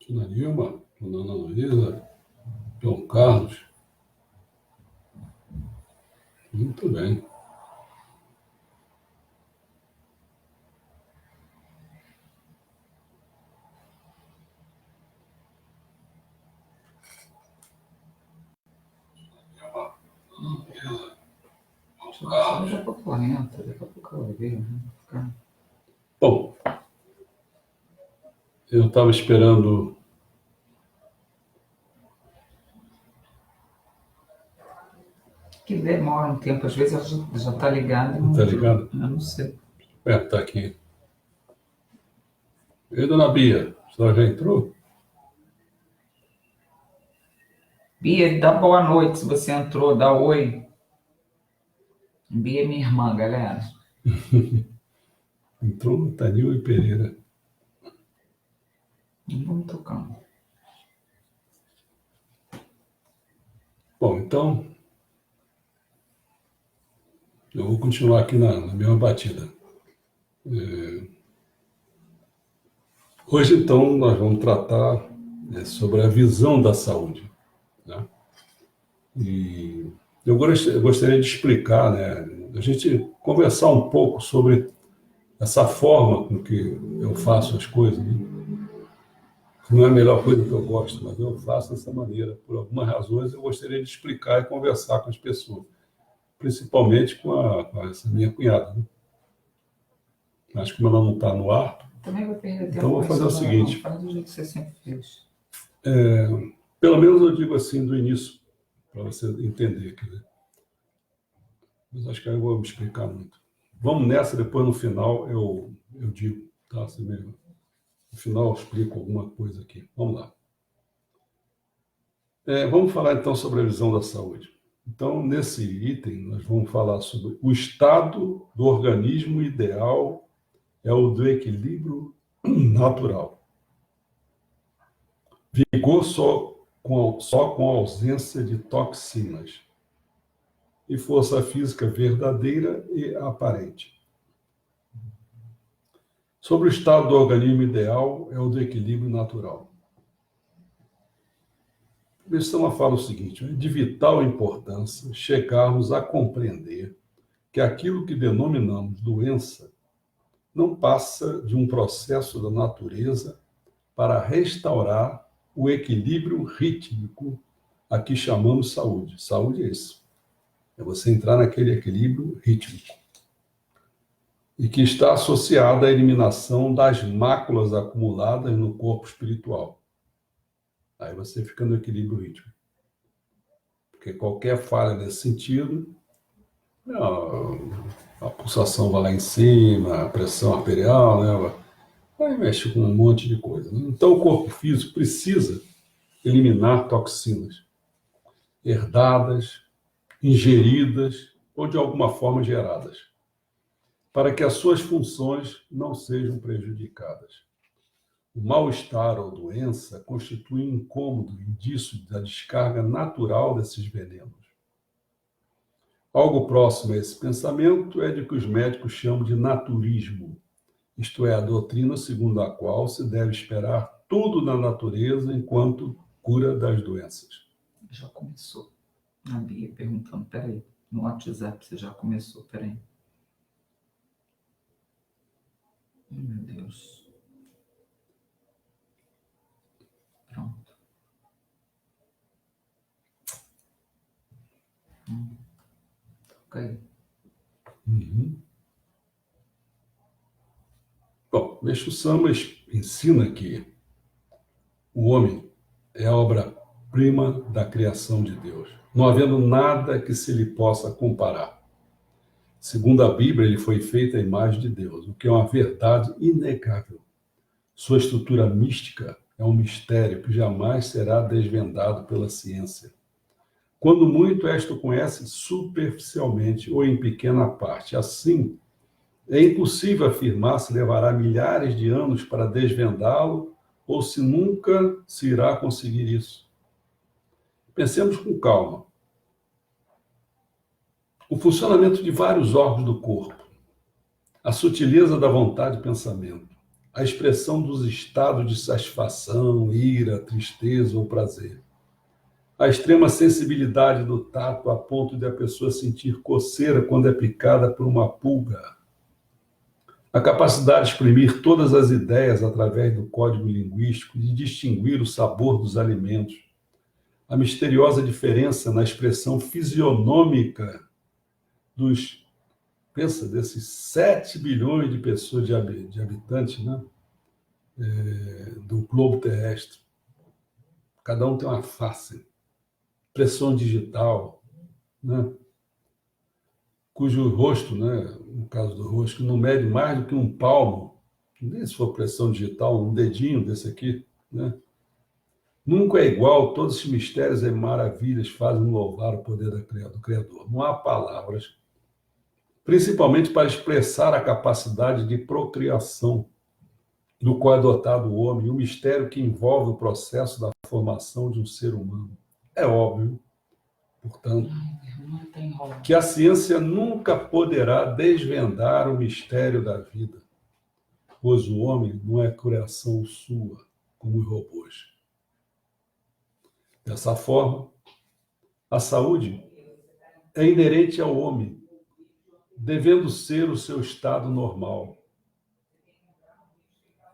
Dona Nilma, Dona Ana Luísa, João Carlos. Muito bem. Daqui a pouco entra, daqui a pouco ela vê, né? Bom, eu estava esperando. Que demora um tempo, às vezes ela já está ligada. Está ligado? Eu não sei. Está aqui. E Dona Bia, a senhora já entrou? Bia, dá boa noite se você entrou, dá oi. Bia é minha irmã, galera. Entrou Tanil e Pereira. Vamos tocando. Bom, então, eu vou continuar aqui na mesma batida. Hoje, então, nós vamos tratar sobre a visão da saúde, né? E eu gostaria de explicar, né, a gente conversar um pouco sobre essa forma com que eu faço as coisas, né? Não é a melhor coisa que eu gosto, mas eu faço dessa maneira. Por algumas razões, eu gostaria de explicar e conversar com as pessoas, principalmente com essa minha cunhada, né? Mas como ela não está no ar, Também vou perder tempo. então vou fazer o seguinte. Faz do jeito que você sempre fez. Pelo menos eu digo assim do início, para você entender. Quer dizer. Mas acho que aí eu vou me explicar muito. Vamos nessa, depois no final eu digo, tá? Assim mesmo. No final eu explico alguma coisa aqui. Vamos lá. Vamos falar então sobre a visão da saúde. Então, nesse item, nós vamos falar sobre o estado do organismo ideal é o do equilíbrio natural. Vigor só com a ausência de toxinas. E força física verdadeira e aparente. Sobre o estado do organismo ideal é o do equilíbrio natural. A questão fala o seguinte: é de vital importância chegarmos a compreender que aquilo que denominamos doença não passa de um processo da natureza para restaurar o equilíbrio rítmico a que chamamos saúde. Saúde é isso. É você entrar naquele equilíbrio rítmico. E que está associada à eliminação das máculas acumuladas no corpo espiritual. Aí você fica no equilíbrio rítmico. Porque qualquer falha nesse sentido, a pulsação vai lá em cima, a pressão arterial, né? Aí mexe com um monte de coisa. Né? Então o corpo físico precisa eliminar toxinas herdadas, ingeridas ou de alguma forma geradas, para que as suas funções não sejam prejudicadas. O mal-estar ou doença constitui um incômodo indício da descarga natural desses venenos. Algo próximo a esse pensamento é de que os médicos chamam de naturismo, isto é, a doutrina segundo a qual se deve esperar tudo na natureza enquanto cura das doenças. Já começou. A Bia perguntando, peraí, no WhatsApp você já começou, peraí. Meu Deus. Pronto. Ok. Bom, Meixo Sama ensina que o homem é a obra-prima da criação de Deus, não havendo nada que se lhe possa comparar. Segundo a Bíblia, ele foi feito à imagem de Deus, o que é uma verdade inegável. Sua estrutura mística é um mistério que jamais será desvendado pela ciência. Quando muito, esta o conhece superficialmente ou em pequena parte. Assim, é impossível afirmar se levará milhares de anos para desvendá-lo ou se nunca se irá conseguir isso. Pensemos com calma. O funcionamento de vários órgãos do corpo, a sutileza da vontade e pensamento, a expressão dos estados de satisfação, ira, tristeza ou prazer. A extrema sensibilidade do tato a ponto de a pessoa sentir coceira quando é picada por uma pulga. A capacidade de exprimir todas as ideias através do código linguístico, de distinguir o sabor dos alimentos. A misteriosa diferença na expressão fisionômica dos, pensa, desses 7 bilhões de pessoas, de habitantes, né? Do globo terrestre. Cada um tem uma face, impressão digital, né? Cujo rosto, né, no caso do rosto, não mede mais do que um palmo, nem se for pressão digital, um dedinho desse aqui, né? Nunca é igual, todos esses mistérios e maravilhas fazem louvar o poder do Criador. Não há palavras, principalmente para expressar a capacidade de procriação do qual é dotado o homem, e o mistério que envolve o processo da formação de um ser humano. É óbvio, portanto, que a ciência nunca poderá desvendar o mistério da vida, pois o homem não é criação sua, como os robôs. Dessa forma, a saúde é inerente ao homem, devendo ser o seu estado normal.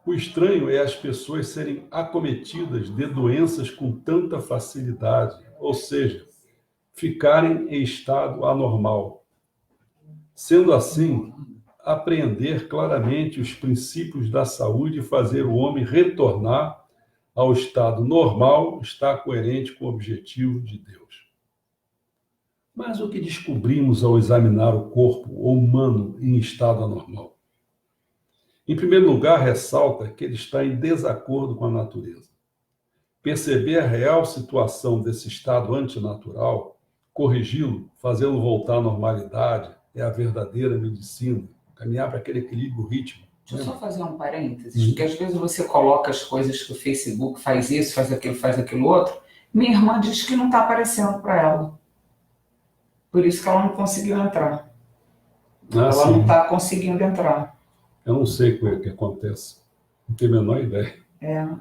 O estranho é as pessoas serem acometidas de doenças com tanta facilidade, ou seja, ficarem em estado anormal. Sendo assim, apreender claramente os princípios da saúde e fazer o homem retornar ao estado normal está coerente com o objetivo de Deus. Mas o que descobrimos ao examinar o corpo humano em estado anormal? Em primeiro lugar, ressalta que ele está em desacordo com a natureza. Perceber a real situação desse estado antinatural, corrigi-lo, fazê-lo voltar à normalidade, é a verdadeira medicina. Caminhar para aquele equilíbrio, ritmo. Deixa eu só fazer um parênteses, porque às vezes você coloca as coisas que o Facebook faz isso, faz aquilo outro. Minha irmã diz que não está aparecendo para ela. Por isso que ela não conseguiu entrar. Ela não está conseguindo entrar. Eu não sei o que acontece. Não tenho a menor ideia.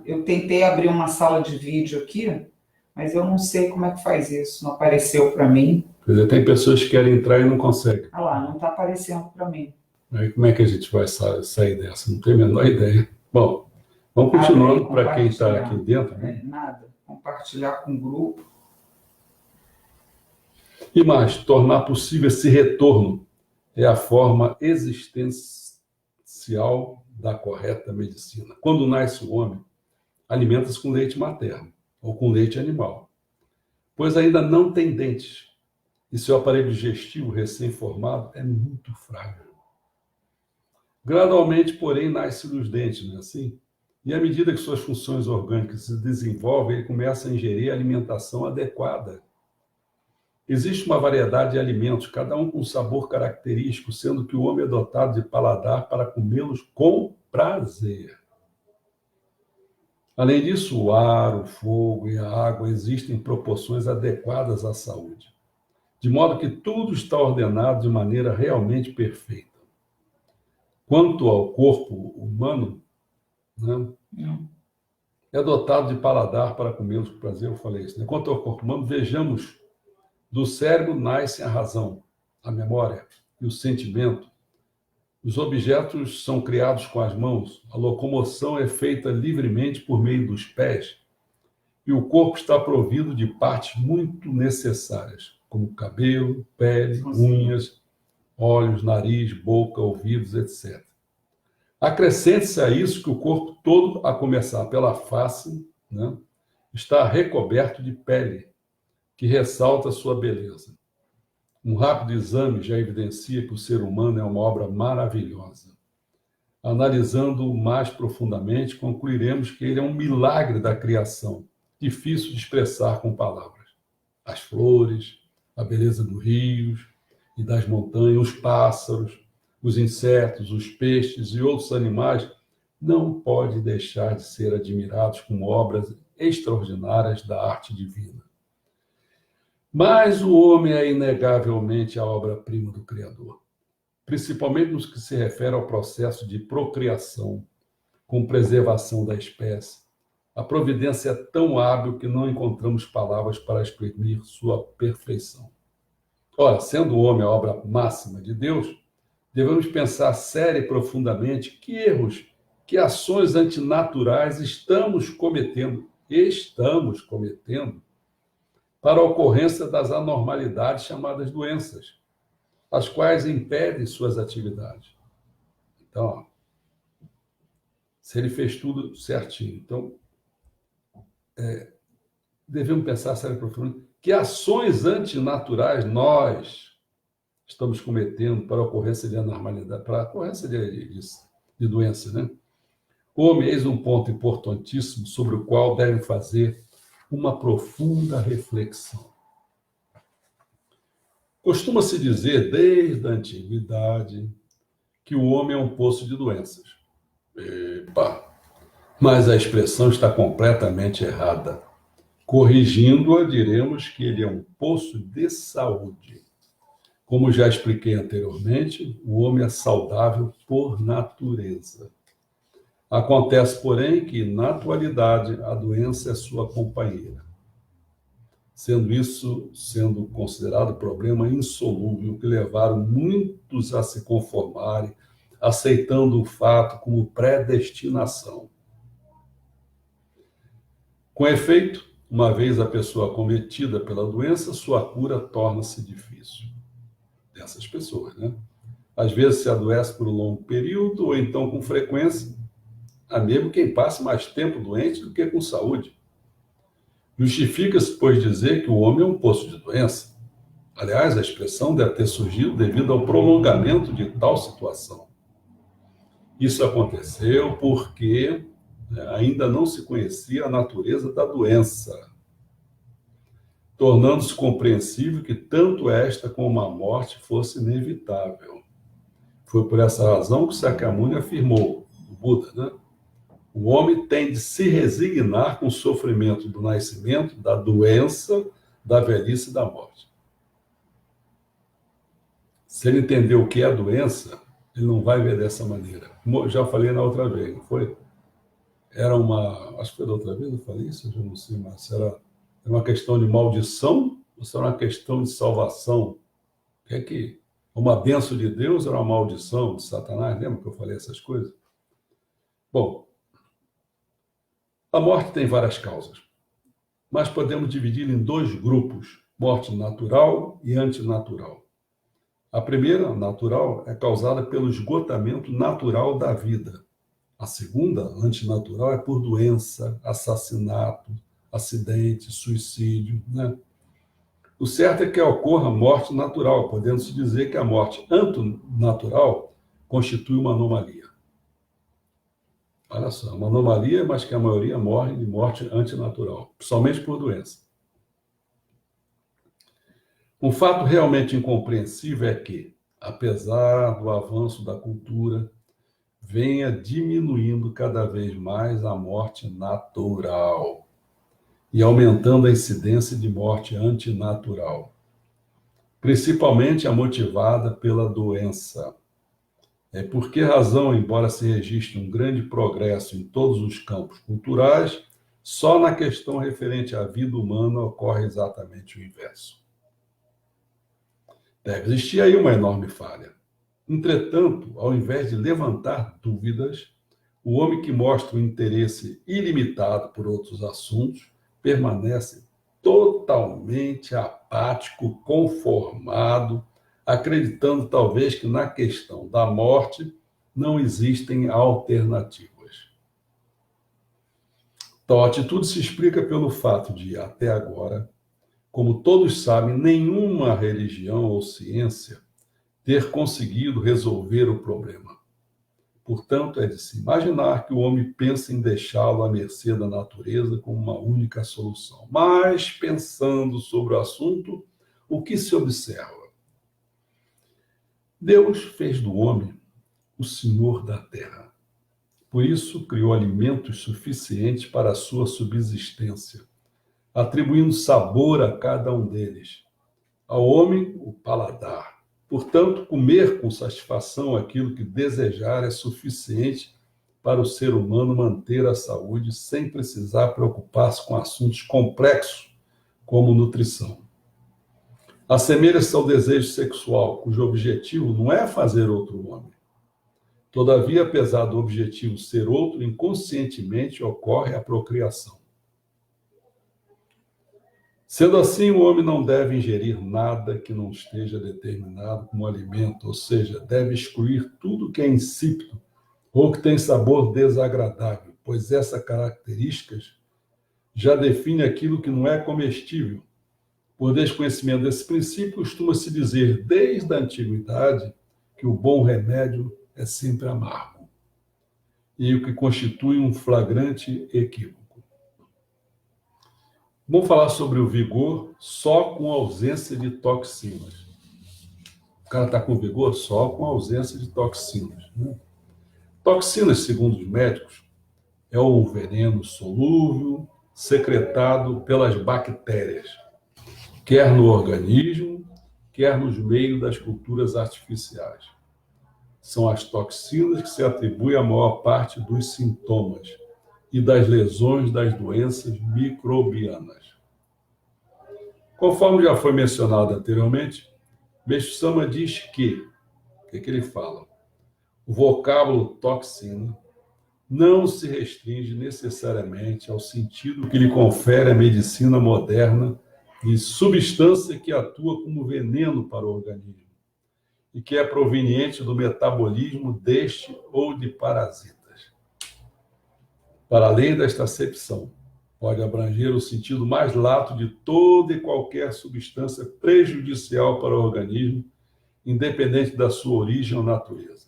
Eu tentei abrir uma sala de vídeo aqui, mas eu não sei como é que faz isso. Não apareceu para mim. Quer dizer, tem pessoas que querem entrar e não conseguem. Ah lá, não está aparecendo para mim. Aí como é que a gente vai sair dessa? Não tenho a menor ideia. Bom, vamos continuando para quem está aqui dentro. Né? Nada. Compartilhar com o grupo. E mais, tornar possível esse retorno é a forma existencial da correta medicina. Quando nasce o homem, alimenta-se com leite materno ou com leite animal, pois ainda não tem dentes e seu aparelho digestivo recém-formado é muito frágil. Gradualmente, porém, nascem os dentes, não é assim? E à medida que suas funções orgânicas se desenvolvem, ele começa a ingerir a alimentação adequada. Existe uma variedade de alimentos, cada um com um sabor característico, sendo que o homem é dotado de paladar para comê-los com prazer. Além disso, o ar, o fogo e a água existem em proporções adequadas à saúde, de modo que tudo está ordenado de maneira realmente perfeita. Quanto ao corpo humano, né, é dotado de paladar para comê-los com prazer, eu falei isso. Né? Quanto ao corpo humano, vejamos, do cérebro nascem a razão, a memória e o sentimento. Os objetos são criados com as mãos, a locomoção é feita livremente por meio dos pés, e o corpo está provido de partes muito necessárias, como cabelo, pele, unhas, olhos, nariz, boca, ouvidos, etc. Acrescente-se a isso que o corpo todo, a começar pela face, né, está recoberto de pele, que ressalta sua beleza. Um rápido exame já evidencia que o ser humano é uma obra maravilhosa. Analisando-o mais profundamente, concluiremos que ele é um milagre da criação, difícil de expressar com palavras. As flores, a beleza dos rios e das montanhas, os pássaros, os insetos, os peixes e outros animais não podem deixar de ser admirados como obras extraordinárias da arte divina. Mas o homem é inegavelmente a obra-prima do Criador, principalmente no que se refere ao processo de procriação, com preservação da espécie. A providência é tão hábil que não encontramos palavras para exprimir sua perfeição. Ora, sendo o homem a obra máxima de Deus, devemos pensar séria e profundamente que erros, que ações antinaturais estamos cometendo para a ocorrência das anormalidades chamadas doenças, as quais impedem suas atividades. Então, ó, se ele fez tudo certinho, então devemos pensar sério e profundamente que ações antinaturais nós estamos cometendo para a ocorrência de anormalidade, para a ocorrência de doença, né? Homem, eis um ponto importantíssimo sobre o qual devem fazer uma profunda reflexão. Costuma-se dizer, desde a antiguidade, que o homem é um poço de doenças. Epa! Mas a expressão está completamente errada. Corrigindo-a, diremos que ele é um poço de saúde. Como já expliquei anteriormente, o homem é saudável por natureza. Acontece, porém, que, na atualidade, a doença é sua companheira. Sendo considerado problema insolúvel que levaram muitos a se conformarem, aceitando o fato como predestinação. Com efeito, uma vez a pessoa acometida pela doença, sua cura torna-se difícil. Dessas pessoas, né? Às vezes se adoece por um longo período, ou então com frequência, há mesmo quem passe mais tempo doente do que com saúde. Justifica-se, pois, dizer que o homem é um poço de doença. Aliás, a expressão deve ter surgido devido ao prolongamento de tal situação. Isso aconteceu porque ainda não se conhecia a natureza da doença, tornando-se compreensível que tanto esta como a morte fosse inevitável. Foi por essa razão que Sakyamuni afirmou, o Buda, né? O homem tem de se resignar com o sofrimento do nascimento, da doença, da velhice e da morte. Se ele entender o que é a doença, ele não vai ver dessa maneira. Como já falei na outra vez, não foi? Acho que foi da outra vez, eu falei isso, eu já não sei mais. Era uma questão de maldição ou se era uma questão de salvação? Uma bênção de Deus era uma maldição de Satanás? Lembra que eu falei essas coisas? Bom, a morte tem várias causas, mas podemos dividi-la em dois grupos, morte natural e antinatural. A primeira, natural, é causada pelo esgotamento natural da vida. A segunda, antinatural, é por doença, assassinato, acidente, suicídio, né? O certo é que ocorra morte natural, podendo-se dizer que a morte antinatural constitui uma anomalia. Olha só, uma anomalia, mas que a maioria morre de morte antinatural, principalmente por doença. Um fato realmente incompreensível é que, apesar do avanço da cultura, venha diminuindo cada vez mais a morte natural e aumentando a incidência de morte antinatural, principalmente a motivada pela doença. Por que razão, embora se registre um grande progresso em todos os campos culturais, só na questão referente à vida humana ocorre exatamente o inverso? Deve existir aí uma enorme falha. Entretanto, ao invés de levantar dúvidas, o homem que mostra um interesse ilimitado por outros assuntos permanece totalmente apático, conformado, acreditando talvez que na questão da morte não existem alternativas. Tal atitude se explica pelo fato de, até agora, como todos sabem, nenhuma religião ou ciência ter conseguido resolver o problema. Portanto, é de se imaginar que o homem pensa em deixá-lo à mercê da natureza como uma única solução. Mas, pensando sobre o assunto, o que se observa? Deus fez do homem o senhor da terra. Por isso, criou alimentos suficientes para a sua subsistência, atribuindo sabor a cada um deles. Ao homem, o paladar. Portanto, comer com satisfação aquilo que desejar é suficiente para o ser humano manter a saúde sem precisar preocupar-se com assuntos complexos como nutrição. Assemelha-se ao desejo sexual, cujo objetivo não é fazer outro homem. Todavia, apesar do objetivo ser outro, inconscientemente ocorre a procriação. Sendo assim, o homem não deve ingerir nada que não esteja determinado como alimento, ou seja, deve excluir tudo que é insípido ou que tem sabor desagradável, pois essa característica já define aquilo que não é comestível. Por desconhecimento desse princípio, costuma-se dizer, desde a antiguidade, que o bom remédio é sempre amargo, e o que constitui um flagrante equívoco. Vamos falar sobre o vigor só com ausência de toxinas. O cara está com vigor só com ausência de toxinas, né? Toxinas, segundo os médicos, é um veneno solúvel secretado pelas bactérias, quer no organismo, quer nos meios das culturas artificiais. São as toxinas que se atribuem a maior parte dos sintomas e das lesões das doenças microbianas. Conforme já foi mencionado anteriormente, Meixo Sama diz que, o que ele fala? O vocábulo toxina não se restringe necessariamente ao sentido que lhe confere a medicina moderna de substância que atua como veneno para o organismo e que é proveniente do metabolismo deste ou de parasitas. Para além desta acepção, pode abranger o sentido mais lato de toda e qualquer substância prejudicial para o organismo, independente da sua origem ou natureza.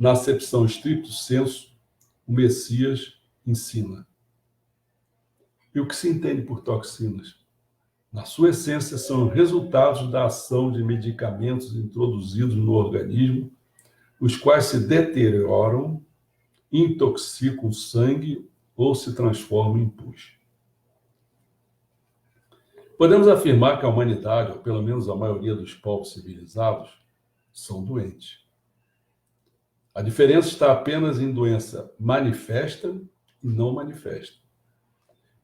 Na acepção stricto sensu, o Messias ensina. E o que se entende por toxinas? Na sua essência, são resultados da ação de medicamentos introduzidos no organismo, os quais se deterioram, intoxicam o sangue ou se transformam em pus. Podemos afirmar que a humanidade, ou pelo menos a maioria dos povos civilizados, são doentes. A diferença está apenas em doença manifesta e não manifesta.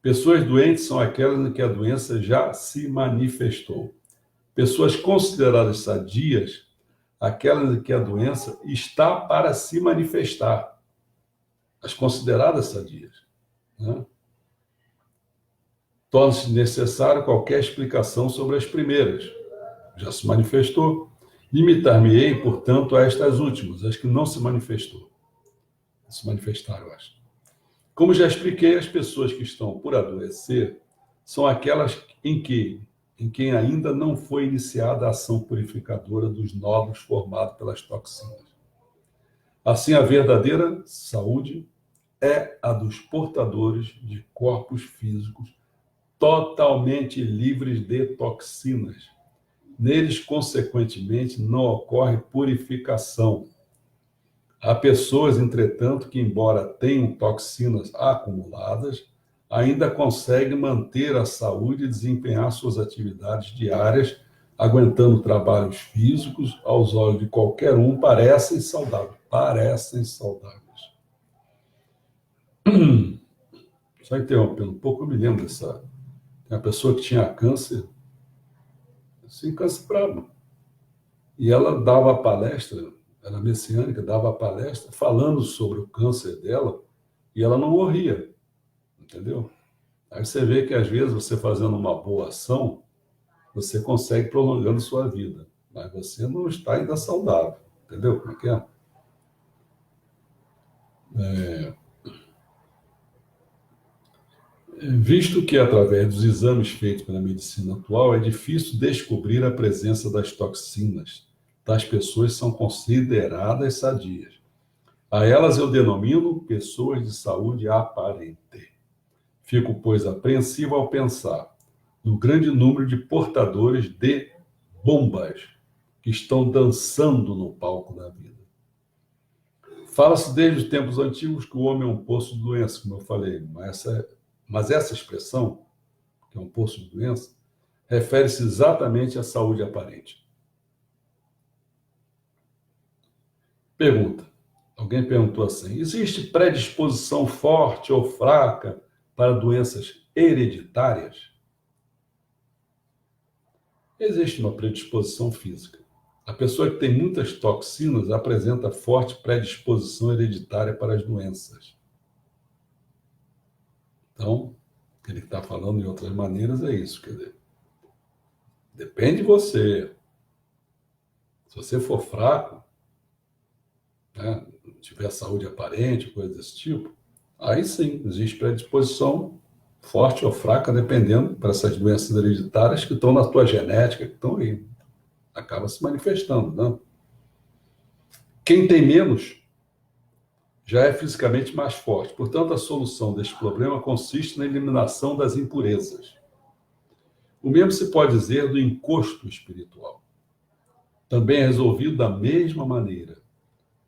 Pessoas doentes são aquelas em que a doença já se manifestou. Pessoas consideradas sadias, aquelas em que a doença está para se manifestar. As consideradas sadias, né? Torna-se necessário qualquer explicação sobre as primeiras. Já se manifestou. Limitar-me-ei, portanto, a estas últimas, as que não se manifestou. Se manifestaram, eu acho. Como já expliquei, as pessoas que estão por adoecer são aquelas em quem ainda não foi iniciada a ação purificadora dos nódulos formados pelas toxinas. Assim, a verdadeira saúde é a dos portadores de corpos físicos totalmente livres de toxinas. Neles, consequentemente, não ocorre purificação. Há pessoas, entretanto, que, embora tenham toxinas acumuladas, ainda conseguem manter a saúde e desempenhar suas atividades diárias, aguentando trabalhos físicos, aos olhos de qualquer um, parecem saudáveis. Parecem saudáveis. Só interrompendo um pouco, eu me lembro dessa... Tem uma pessoa que tinha câncer, assim, câncer brabo. E ela dava palestra, era messiânica, dava palestra falando sobre o câncer dela e ela não morria, entendeu? Aí você vê que, às vezes, você fazendo uma boa ação, você consegue prolongando sua vida, mas você não está ainda saudável, entendeu como é que é? Visto que, através dos exames feitos pela medicina atual, é difícil descobrir a presença das toxinas, tais pessoas são consideradas sadias. A elas eu denomino pessoas de saúde aparente. Fico, pois, apreensivo ao pensar no grande número de portadores de bombas que estão dançando no palco da vida. Fala-se desde os tempos antigos que o homem é um poço de doença, como eu falei, mas essa expressão, que é um poço de doença, refere-se exatamente à saúde aparente. Pergunta: Alguém perguntou assim: existe predisposição forte ou fraca para doenças hereditárias? Existe uma predisposição física. A pessoa que tem muitas toxinas apresenta forte predisposição hereditária para as doenças. Então, o que ele está falando de outras maneiras é isso, quer dizer, depende de você. Se você for fraco, né, tiver saúde aparente, coisa desse tipo, aí sim, existe predisposição forte ou fraca, dependendo para essas doenças hereditárias que estão na tua genética, que estão aí. Acaba se manifestando, né? Quem tem menos já é fisicamente mais forte. Portanto, a solução deste problema consiste na eliminação das impurezas. O mesmo se pode dizer do encosto espiritual. Também é resolvido da mesma maneira,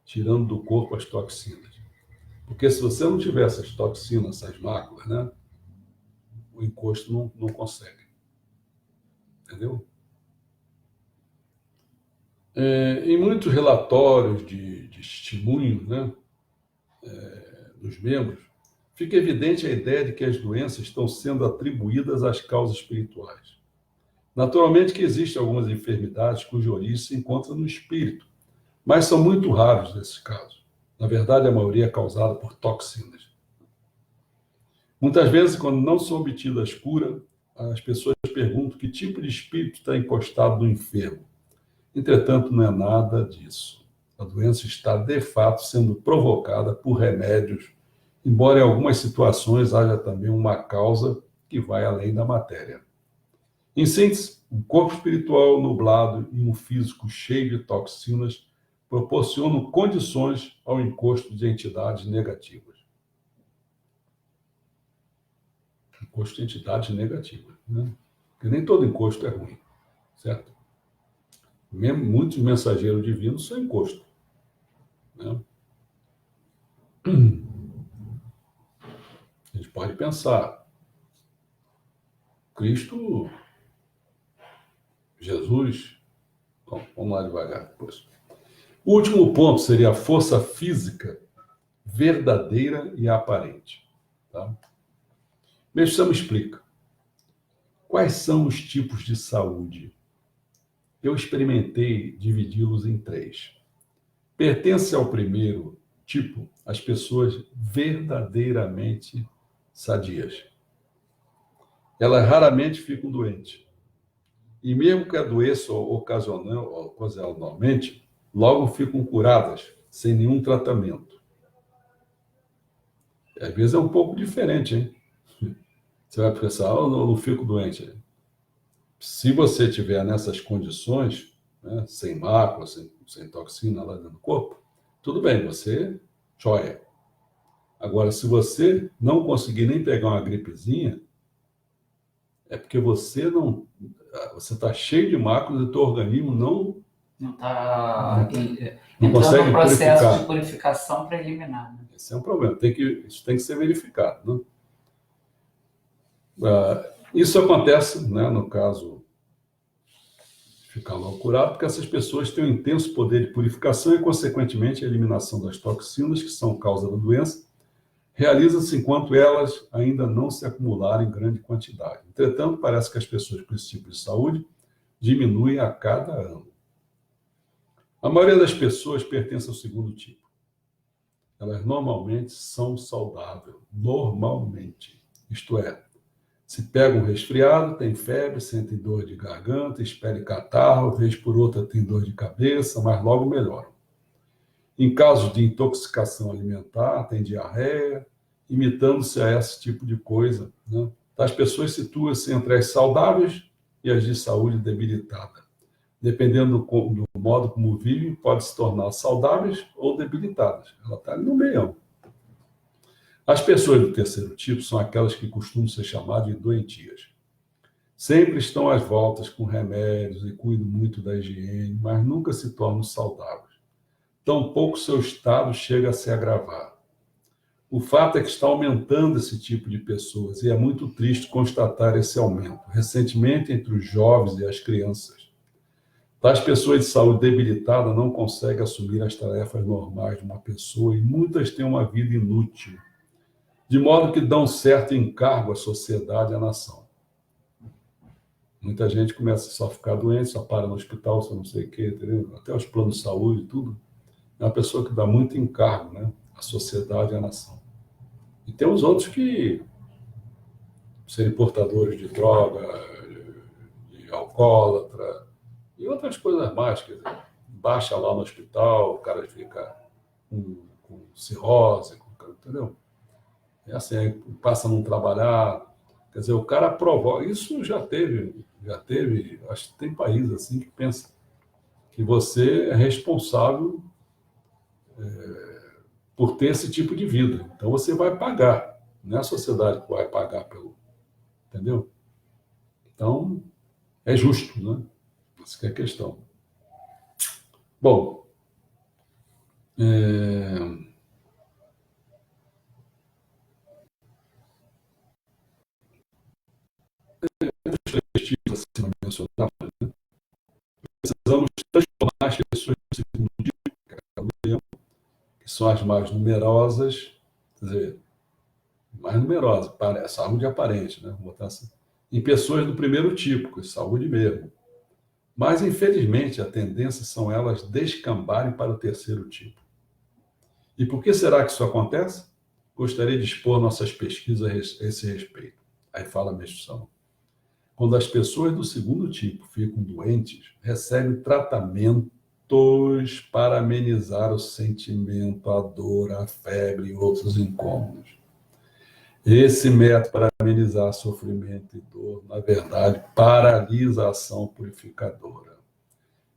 tirando do corpo as toxinas. Porque se você não tiver essas toxinas, essas máculas, né, o encosto não consegue. Entendeu? Em muitos relatórios de testemunhos, né, dos membros, fica evidente a ideia de que as doenças estão sendo atribuídas às causas espirituais. Naturalmente que existem algumas enfermidades cuja origem se encontra no espírito, mas são muito raros esses casos. Na verdade, a maioria é causada por toxinas. Muitas vezes, quando não são obtidas curas, as pessoas perguntam que tipo de espírito está encostado no enfermo. Entretanto, não é nada disso. A doença está, de fato, sendo provocada por remédios, embora em algumas situações haja também uma causa que vai além da matéria. Em síntese, um corpo espiritual nublado e um físico cheio de toxinas proporcionam condições ao encosto de entidades negativas. Encosto de entidades negativas, né? Porque nem todo encosto é ruim, certo? Mesmo muitos mensageiros divinos são encosto, né? A gente pode pensar, Cristo, Jesus, bom, vamos lá devagar depois. O último ponto seria a força física verdadeira e aparente. Tá? Mestre Sama explica. Quais são os tipos de saúde? Eu experimentei dividi-los em 3. Pertence ao primeiro tipo as pessoas verdadeiramente sadias. Elas raramente ficam doentes. E mesmo que adoeçam ocasionalmente, logo ficam curadas, sem nenhum tratamento. E às vezes é um pouco diferente, hein? Você vai pensar, eu não fico doente. Se você tiver nessas condições, né, sem mácula, sem toxina lá dentro do corpo, tudo bem, você joia. Agora, se você não conseguir nem pegar uma gripezinha, é porque você está cheio de máculas e o teu organismo não está não entrando consegue no processo purificar. de purificação preliminar. Né? Esse é um problema, isso tem que ser verificado. Né? Isso acontece, né, no caso de ficar logo curado, porque essas pessoas têm um intenso poder de purificação e, consequentemente, a eliminação das toxinas, que são causa da doença, realiza-se enquanto elas ainda não se acumularem em grande quantidade. Entretanto, parece que as pessoas com esse tipo de saúde diminuem a cada ano. A maioria das pessoas pertence ao segundo tipo. Elas normalmente são saudáveis, normalmente. Isto é, se pega um resfriado, tem febre, sentem dor de garganta, espere catarro, vez por outra tem dor de cabeça, mas logo melhoram. Em casos de intoxicação alimentar, tem diarreia, imitando-se a esse tipo de coisa. Né? As pessoas situam-se entre as saudáveis e as de saúde debilitada. Dependendo do modo como vivem, pode se tornar saudáveis ou debilitadas. Ela está ali no meio. As pessoas do terceiro tipo são aquelas que costumam ser chamadas de doentias. Sempre estão às voltas com remédios e cuidam muito da higiene, mas nunca se tornam saudáveis. Tampouco seu estado chega a se agravar. O fato é que está aumentando esse tipo de pessoas e é muito triste constatar esse aumento, recentemente entre os jovens e as crianças. Tais pessoas de saúde debilitada não conseguem assumir as tarefas normais de uma pessoa e muitas têm uma vida inútil, de modo que dão certo encargo à sociedade e à nação. Muita gente começa só a ficar doente, só para no hospital, só não sei o quê, entendeu? Até os planos de saúde e tudo. É uma pessoa que dá muito encargo, né, à sociedade e à nação. E tem os outros que serem portadores de droga, de alcoólatra e outras coisas mais. Quer dizer, baixa lá no hospital, o cara fica com cirrose, entendeu? É assim, aí passa a não trabalhar. Quer dizer, o cara provoca. Isso já teve, acho que tem países assim que pensa que você é responsável por ter esse tipo de vida. Então você vai pagar. Não é a sociedade que vai pagar pelo. Entendeu? Então, é justo, né? Essa que é a questão. Bom, assim, mencionar, né? Precisamos transformar as pessoas do segundo tipo, que são as mais numerosas, quer dizer, mais numerosas, saúde aparente, né? Vou botar assim, em pessoas do primeiro tipo, com saúde mesmo. Mas, infelizmente, a tendência são elas descambarem para o terceiro tipo. E por que será que isso acontece? Gostaria de expor nossas pesquisas a esse respeito. Aí fala a menstruação. Quando as pessoas do segundo tipo ficam doentes, recebem tratamentos para amenizar o sentimento, a dor, a febre e outros incômodos. Esse método para amenizar sofrimento e dor, na verdade, paralisa a ação purificadora.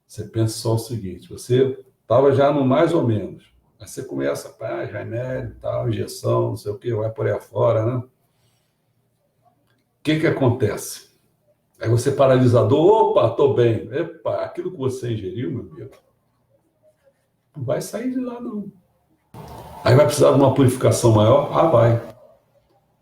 Você pensa só o seguinte, você estava já no mais ou menos, aí você começa, remédio, tal, injeção, não sei o que, vai por aí afora, né? O que acontece? Aí você paralisador, opa, estou bem. Epa, aquilo que você ingeriu, meu amigo, não vai sair de lá, não. Aí vai precisar de uma purificação maior? Ah, vai.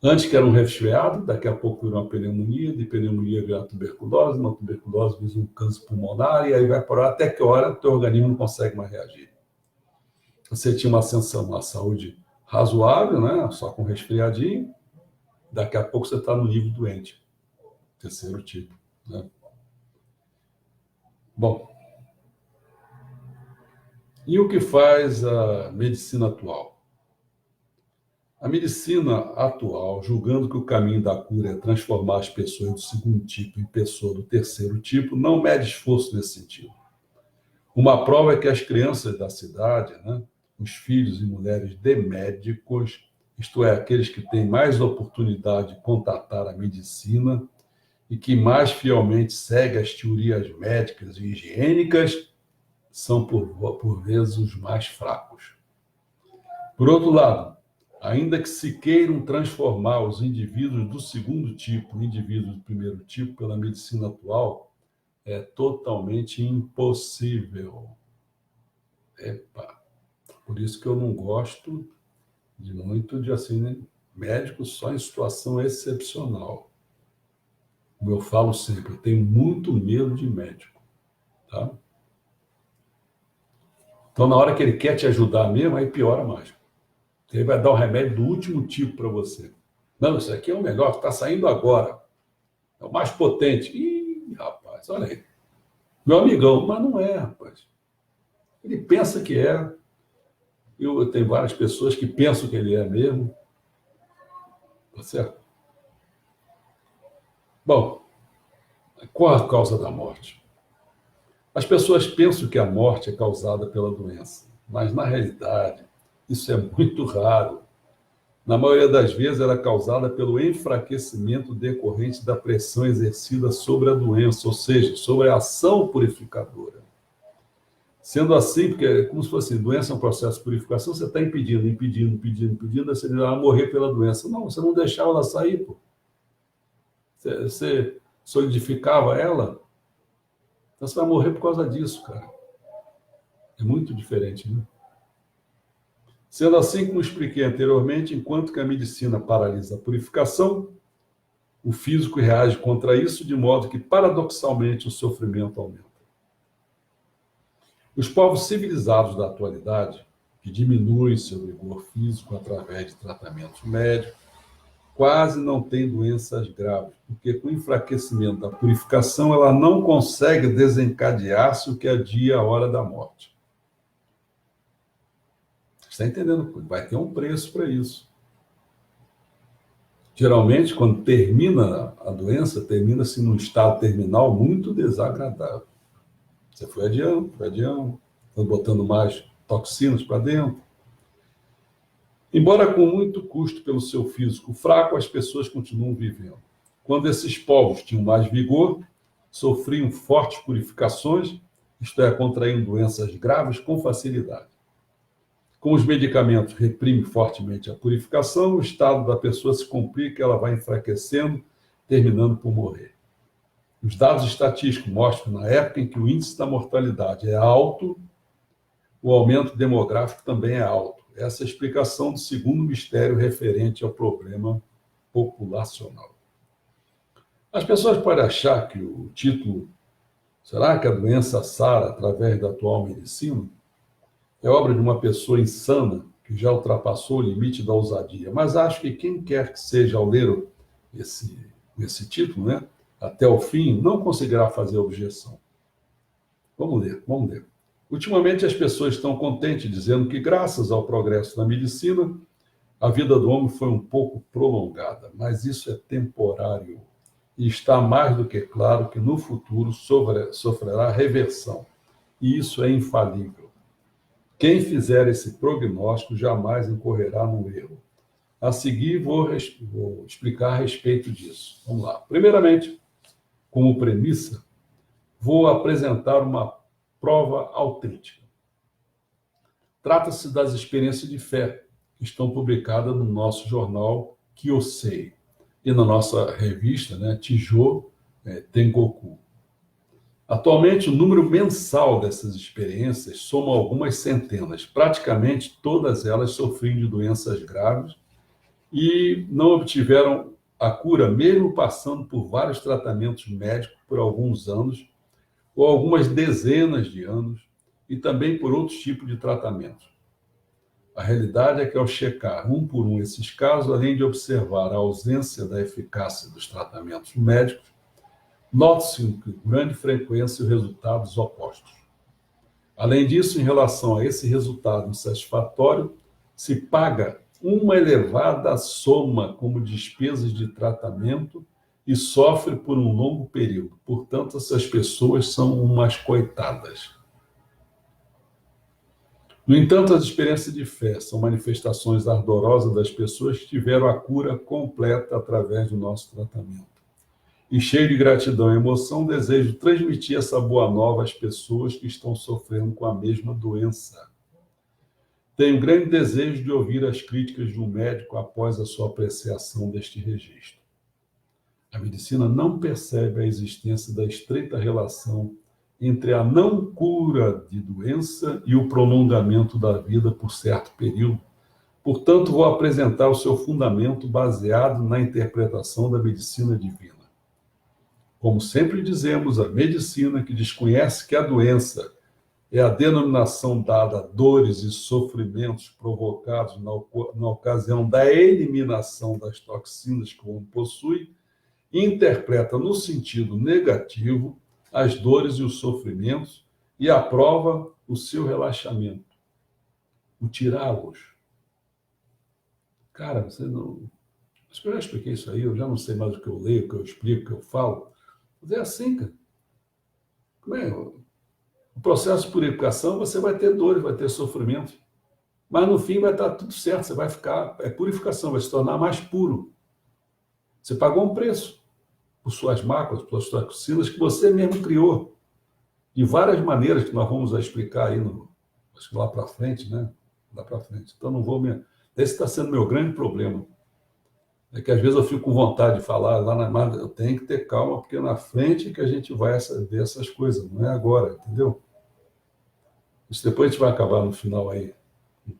Antes que era um resfriado, daqui a pouco vira uma pneumonia, de pneumonia vira uma tuberculose vira um câncer pulmonar, e aí vai parar até que hora o teu organismo não consegue mais reagir. Você tinha uma saúde razoável, né? Só com resfriadinho, daqui a pouco você está no nível doente, terceiro tipo, né? Bom, e o que faz a medicina atual? A medicina atual, julgando que o caminho da cura é transformar as pessoas do segundo tipo em pessoas do terceiro tipo, não mede esforço nesse sentido. Uma prova é que as crianças da cidade, né, os filhos e mulheres de médicos, isto é, aqueles que têm mais oportunidade de contatar a medicina e que mais fielmente seguem as teorias médicas e higiênicas, são, por vezes, os mais fracos. Por outro lado, ainda que se queiram transformar os indivíduos do segundo tipo em indivíduos do primeiro tipo pela medicina atual, é totalmente impossível. Epa. Por isso que eu não gosto de muito de assim, né? Médico só em situação excepcional. Como eu falo sempre, eu tenho muito medo de médico, tá? Então, na hora que ele quer te ajudar mesmo, aí piora mais. Ele vai dar um remédio do último tipo para você. Não, isso aqui é o melhor, que está saindo agora. É o mais potente. Ih, rapaz, olha aí. Meu amigão, mas não é, rapaz. Ele pensa que é. Eu tenho várias pessoas que pensam que ele é mesmo. Tá certo? Bom, qual a causa da morte? As pessoas pensam que a morte é causada pela doença, mas na realidade isso é muito raro. Na maioria das vezes ela é causada pelo enfraquecimento decorrente da pressão exercida sobre a doença, ou seja, sobre a ação purificadora. Sendo assim, porque é como se fosse doença é um processo de purificação, você está impedindo, aí você vai morrer pela doença. Não, você não deixava ela sair, pô. Você solidificava ela, então você vai morrer por causa disso, cara. É muito diferente, né? Sendo assim, como expliquei anteriormente, enquanto que a medicina paralisa a purificação, o físico reage contra isso, de modo que, paradoxalmente, o sofrimento aumenta. Os povos civilizados da atualidade, que diminuem seu vigor físico através de tratamentos médicos, quase não têm doenças graves, porque com o enfraquecimento da purificação, ela não consegue desencadear-se o que adia a hora da morte. Está entendendo? Vai ter um preço para isso. Geralmente, quando termina a doença, termina-se num estado terminal muito desagradável. Você foi adiando, foi botando mais toxinas para dentro. Embora com muito custo pelo seu físico fraco, as pessoas continuam vivendo. Quando esses povos tinham mais vigor, sofriam fortes purificações, isto é, contraindo doenças graves com facilidade. Com os medicamentos reprimem fortemente a purificação, o estado da pessoa se complica e ela vai enfraquecendo, terminando por morrer. Os dados estatísticos mostram que na época em que o índice da mortalidade é alto, o aumento demográfico também é alto. Essa é a explicação do segundo mistério referente ao problema populacional. As pessoas podem achar que o título "Será que a doença sara através da atual medicina?" é obra de uma pessoa insana que já ultrapassou o limite da ousadia. Mas acho que quem quer que seja, ao ler esse título, né, até o fim, não conseguirá fazer objeção. Vamos ler. Ultimamente, as pessoas estão contentes, dizendo que, graças ao progresso da medicina, a vida do homem foi um pouco prolongada, mas isso é temporário. E está mais do que claro que, no futuro, sofrerá reversão. E isso é infalível. Quem fizer esse prognóstico jamais incorrerá no erro. A seguir, vou explicar a respeito disso. Vamos lá. Primeiramente, como premissa, vou apresentar uma prova autêntica. Trata-se das experiências de fé que estão publicadas no nosso jornal Kyosei e na nossa revista, né, Tijo Tengoku. Atualmente, o número mensal dessas experiências soma algumas centenas. Praticamente todas elas sofriam de doenças graves e não obtiveram a cura, mesmo passando por vários tratamentos médicos por alguns anos, ou algumas dezenas de anos, e também por outros tipos de tratamentos. A realidade é que, ao checar um por um esses casos, além de observar a ausência da eficácia dos tratamentos médicos, nota-se com grande frequência os resultados opostos. Além disso, em relação a esse resultado insatisfatório, se paga uma elevada soma como despesas de tratamento e sofre por um longo período. Portanto, essas pessoas são umas coitadas. No entanto, as experiências de fé são manifestações ardorosas das pessoas que tiveram a cura completa através do nosso tratamento. E cheio de gratidão e emoção, desejo transmitir essa boa nova às pessoas que estão sofrendo com a mesma doença. Tenho grande desejo de ouvir as críticas de um médico após a sua apreciação deste registro. A medicina não percebe a existência da estreita relação entre a não cura de doença e o prolongamento da vida por certo período. Portanto, vou apresentar o seu fundamento baseado na interpretação da medicina divina. Como sempre dizemos, a medicina que desconhece que a doença é a denominação dada a dores e sofrimentos provocados na ocasião da eliminação das toxinas que o homem possui, interpreta no sentido negativo as dores e os sofrimentos e aprova o seu relaxamento, o tirá-los. Cara, você não... Acho que eu já expliquei isso aí, eu já não sei mais o que eu leio, o que eu explico, o que eu falo. Mas é assim, cara. Como é? O processo de purificação, você vai ter dores, vai ter sofrimento. Mas no fim vai estar tudo certo, você vai ficar... É purificação, vai se tornar mais puro. Você pagou um preço por suas máculas, por suas toxinas que você mesmo criou. De várias maneiras que nós vamos explicar aí, acho que lá para frente, né? Lá para frente. Então não vou me... Esse está sendo meu grande problema. É que às vezes eu fico com vontade de falar lá na margem, eu tenho que ter calma, porque na frente que a gente vai ver essas coisas, não é agora, entendeu? Isso depois a gente vai acabar no final aí,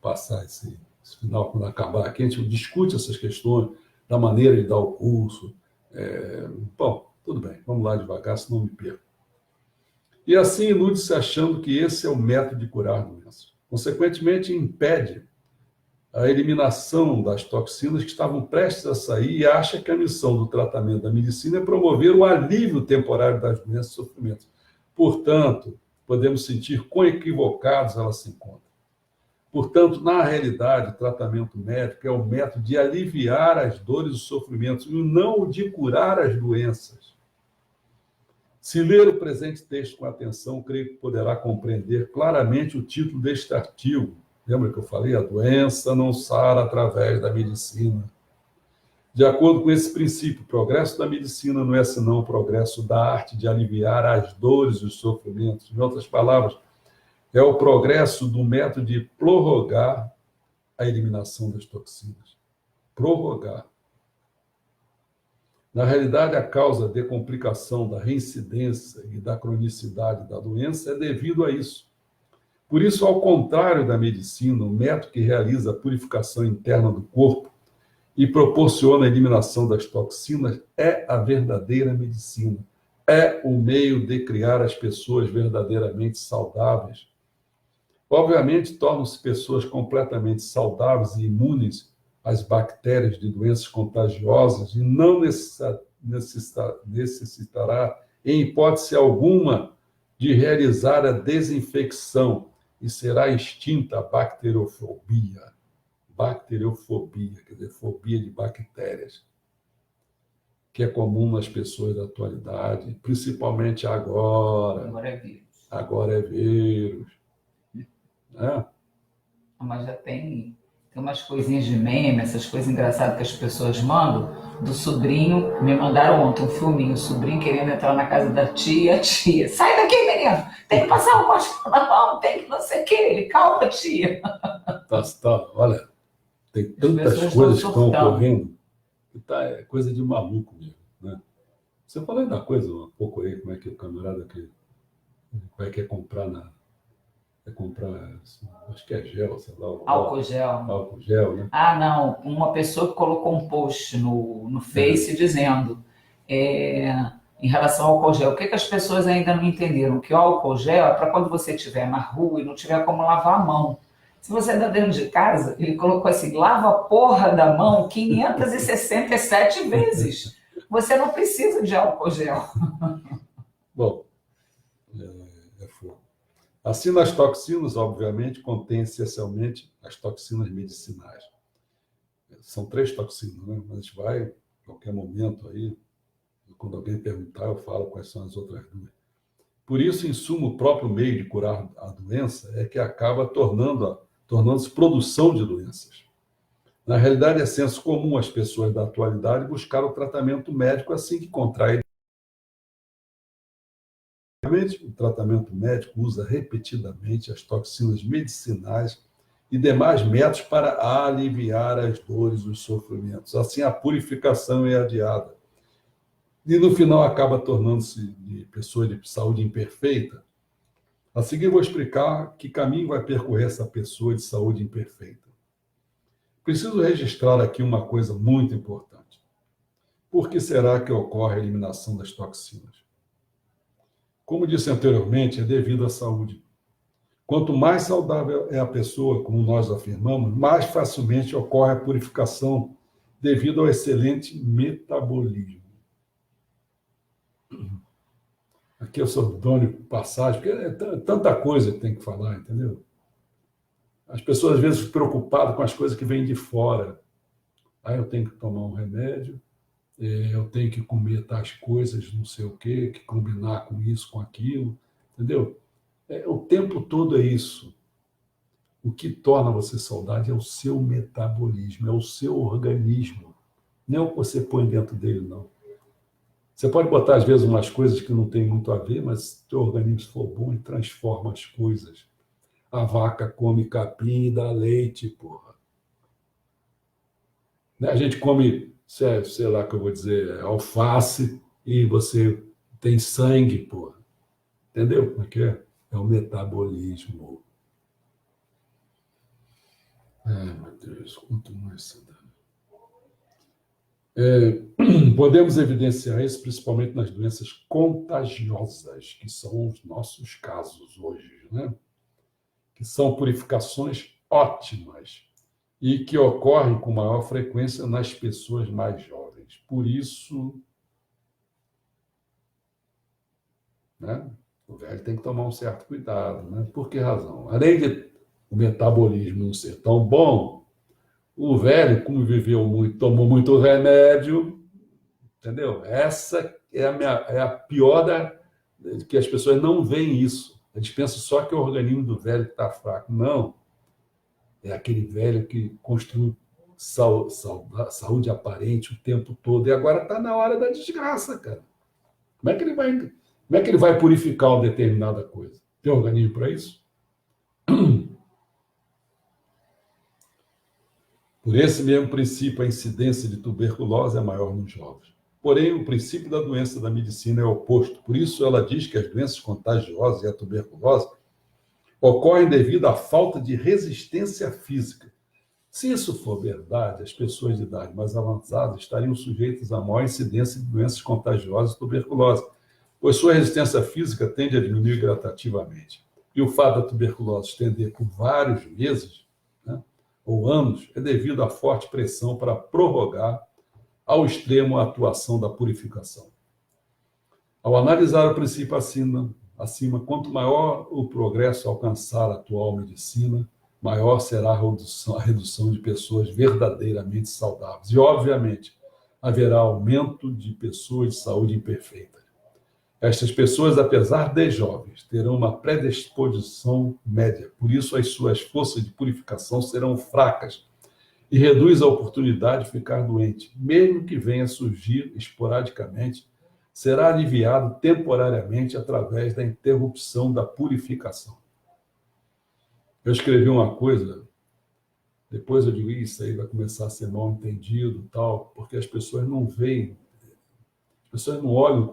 passar esse final, quando acabar aqui, a gente discute essas questões, da maneira de dar o curso. Bom, tudo bem, vamos lá devagar, senão me perco. E assim ilude-se achando que esse é o método de curar doenças. Consequentemente, impede a eliminação das toxinas que estavam prestes a sair e acha que a missão do tratamento da medicina é promover o alívio temporário das doenças e sofrimentos. Portanto, podemos sentir quão equivocados ela se encontra. Portanto, na realidade, o tratamento médico é o método de aliviar as dores e os sofrimentos, e não o de curar as doenças. Se ler o presente texto com atenção, creio que poderá compreender claramente o título deste artigo. Lembra que eu falei? A doença não sara através da medicina. De acordo com esse princípio, o progresso da medicina não é senão o progresso da arte de aliviar as dores e os sofrimentos. Em outras palavras, é o progresso do método de prorrogar a eliminação das toxinas. Prorrogar. Na realidade, a causa de complicação da reincidência e da cronicidade da doença é devido a isso. Por isso, ao contrário da medicina, o método que realiza a purificação interna do corpo e proporciona a eliminação das toxinas é a verdadeira medicina. É o meio de criar as pessoas verdadeiramente saudáveis. Obviamente, tornam-se pessoas completamente saudáveis e imunes às bactérias de doenças contagiosas e não necessitará, em hipótese alguma, de realizar a desinfecção e será extinta a bacteriofobia. Bacteriofobia, quer dizer, fobia de bactérias, que é comum nas pessoas da atualidade, principalmente agora. Agora é vírus. Agora é vírus. Né? Mas já tem umas coisinhas de meme, essas coisas engraçadas que as pessoas mandam, do sobrinho, me mandaram ontem um filminho, o sobrinho querendo entrar na casa da tia, sai daqui, menino, tem que passar o mosquito na mão, tem que não sei o que, ele, calma, tia. Olha, tem tantas coisas que estão ocorrendo, que é coisa de maluco mesmo, né? Você falou da coisa um pouco aí, como é que o camarada que vai quer comprar acho que é gel, sei lá. Álcool gel. Álcool gel, né? Ah, não, uma pessoa que colocou um post no Face dizendo, em relação ao álcool gel, o que as pessoas ainda não entenderam? Que o álcool gel é para quando você estiver na rua e não tiver como lavar a mão. Se você está dentro de casa, ele colocou assim, lava a porra da mão 567 vezes. Você não precisa de álcool gel. Bom, é fogo. Assim, nas toxinas, obviamente, contém essencialmente as toxinas medicinais. São 3 toxinas, né? Mas a gente vai, em qualquer momento aí, quando alguém perguntar, eu falo quais são as outras 2. Por isso, em suma, o próprio meio de curar a doença é que acaba tornando-se produção de doenças. Na realidade, é senso comum as pessoas da atualidade buscar o tratamento médico assim que contraem. O tratamento médico usa repetidamente as toxinas medicinais e demais métodos para aliviar as dores e os sofrimentos. Assim, a purificação é adiada. E, no final, acaba tornando-se de pessoa de saúde imperfeita. A seguir, vou explicar que caminho vai percorrer essa pessoa de saúde imperfeita. Preciso registrar aqui uma coisa muito importante. Por que será que ocorre a eliminação das toxinas? Como disse anteriormente, é devido à saúde. Quanto mais saudável é a pessoa, como nós afirmamos, mais facilmente ocorre a purificação devido ao excelente metabolismo. Aqui eu sou dono de passagem, porque é tanta coisa que tem que falar, entendeu? As pessoas às vezes preocupadas com as coisas que vêm de fora. Aí eu tenho que tomar um remédio, eu tenho que comer tais coisas, não sei o quê, que combinar com isso, com aquilo, entendeu? O tempo todo é isso. O que torna você saudável é o seu metabolismo, é o seu organismo. Não é o que você põe dentro dele, não. Você pode botar, às vezes, umas coisas que não tem muito a ver, mas se o teu organismo for bom, ele transforma as coisas. A vaca come capim e dá leite, porra. A gente come, sei lá o que eu vou dizer, alface e você tem sangue, porra. Entendeu como é que é? É o metabolismo. Ai, meu Deus, quanto mais Podemos evidenciar isso principalmente nas doenças contagiosas, que são os nossos casos hoje, né? Que são purificações ótimas e que ocorrem com maior frequência nas pessoas mais jovens. Por isso, né, o velho tem que tomar um certo cuidado. Né? Por que razão? Além de o metabolismo não ser tão bom, o velho, como viveu muito, tomou muito remédio, entendeu? Essa é a pior que as pessoas não veem isso. A gente pensa só que é o organismo do velho que está fraco. Não. É aquele velho que construiu saúde aparente o tempo todo. E agora está na hora da desgraça, cara. Como é que ele vai purificar uma determinada coisa? Tem organismo para isso? Por esse mesmo princípio, a incidência de tuberculose é maior nos jovens. Porém, o princípio da doença da medicina é oposto. Por isso, ela diz que as doenças contagiosas e a tuberculose ocorrem devido à falta de resistência física. Se isso for verdade, as pessoas de idade mais avançada estariam sujeitas a maior incidência de doenças contagiosas e tuberculose, pois sua resistência física tende a diminuir gradativamente. E o fato da tuberculose estender por vários meses, né, ou anos, é devido à forte pressão para prorrogar ao extremo a atuação da purificação. Ao analisar o princípio acima, quanto maior o progresso alcançar a atual medicina, maior será a redução de pessoas verdadeiramente saudáveis. E, obviamente, haverá aumento de pessoas de saúde imperfeita. Estas pessoas, apesar de jovens, terão uma predisposição média. Por isso, as suas forças de purificação serão fracas e reduz a oportunidade de ficar doente. Mesmo que venha a surgir esporadicamente, será aliviado temporariamente através da interrupção da purificação. Eu escrevi uma coisa, depois eu digo, isso aí vai começar a ser mal entendido, tal, porque as pessoas não veem, as pessoas não olham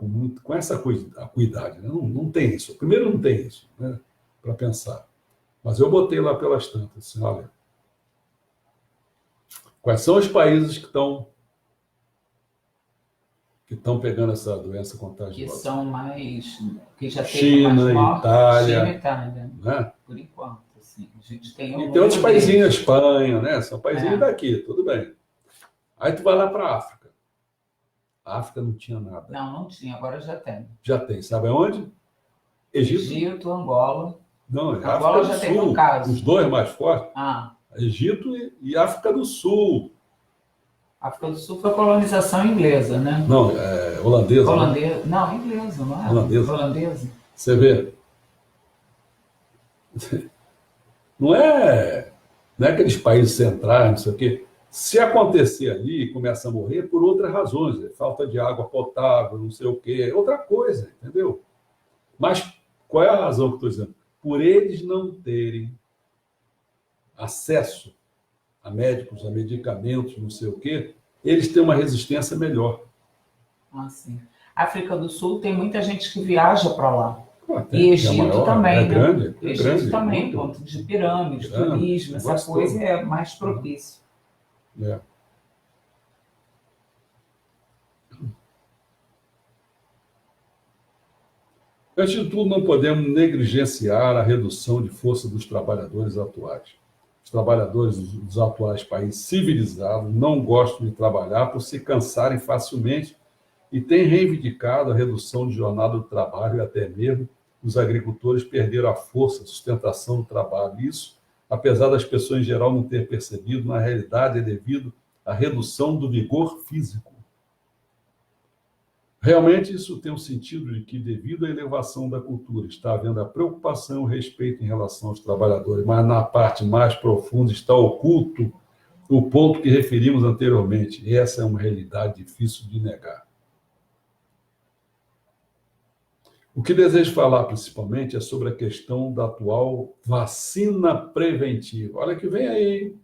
com essa acuidade, né? Não tem isso. Primeiro, não tem isso, né, para pensar. Mas eu botei lá pelas tantas, assim, olha, quais são os países que estão pegando essa doença contagiosa? Que são mais, que já tem China, mais mortes, Itália, China e Itália, né? por enquanto. Assim, a gente tem E tem outros países, Espanha, né? São países daqui, tudo bem. Aí tu vai lá para a África. A África não tinha nada. Não tinha, agora já tem. Já tem, sabe aonde? Egito, Angola. Não, é Angola África já do teve Sul. um caso. Os dois mais fortes. Egito e África do Sul. África do Sul foi colonização inglesa, né? Não, é holandesa. Holandesa. Né? Não, inglesa, não é? Holandesa. Você vê. Não é aqueles países centrais, não sei o quê. Se acontecer ali, começa a morrer por outras razões, falta de água potável, não sei o quê, outra coisa, entendeu? Mas qual é a razão que eu estou dizendo? Por eles não terem acesso a médicos, a medicamentos, não sei o quê, eles têm uma resistência melhor. Sim. África do Sul tem muita gente que viaja para lá. E Egito maior, também, é grande, né? Egito grande, também, muito. ponto de pirâmides, turismo, essa coisa é mais propício. É. Antes de tudo, não podemos negligenciar a redução de força dos trabalhadores atuais. Os trabalhadores dos atuais países civilizados não gostam de trabalhar por se cansarem facilmente e têm reivindicado a redução de jornada do trabalho e até mesmo os agricultores perderam a força, a sustentação do trabalho. Isso, apesar das pessoas em geral não terem percebido, na realidade é devido à redução do vigor físico. Realmente isso tem o sentido de que, devido à elevação da cultura, está havendo a preocupação e o respeito em relação aos trabalhadores, mas na parte mais profunda está oculto o ponto que referimos anteriormente, e essa é uma realidade difícil de negar. O que desejo falar principalmente é sobre a questão da atual vacina preventiva. Olha que vem aí,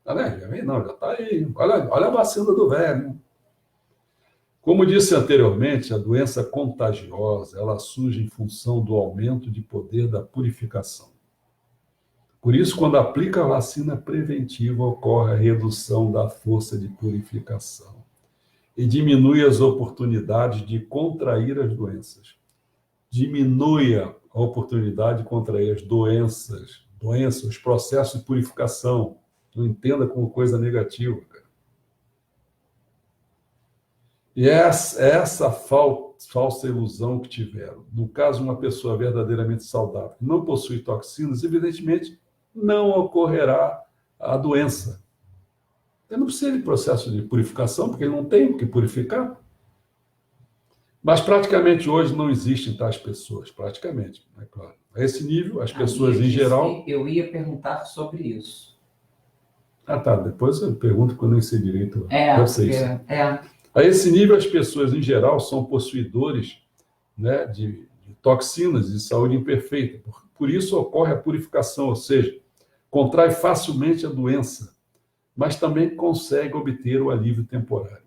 já está aí. Olha a vacina do velho. Como disse anteriormente, a doença contagiosa, ela surge em função do aumento de poder da purificação. Por isso, quando aplica a vacina preventiva, ocorre a redução da força de purificação. e diminui as oportunidades de contrair as doenças. Diminui a oportunidade de contrair as doenças, os processos de purificação. Não entenda como coisa negativa, cara. E essa falsa ilusão que tiveram. No caso, uma pessoa verdadeiramente saudável, que não possui toxinas, evidentemente não ocorrerá a doença. Ele não precisa de processo de purificação, porque ele não tem o que purificar. Mas praticamente hoje não existem tais pessoas, praticamente, é claro. A esse nível, as pessoas em geral... Eu ia perguntar sobre isso. Ah, tá, depois eu pergunto que eu nem sei direito. É. A esse nível, as pessoas em geral são possuidores, né, de toxinas de saúde imperfeita. Por isso ocorre a purificação, ou seja, contrai facilmente a doença, mas também consegue obter o alívio temporário.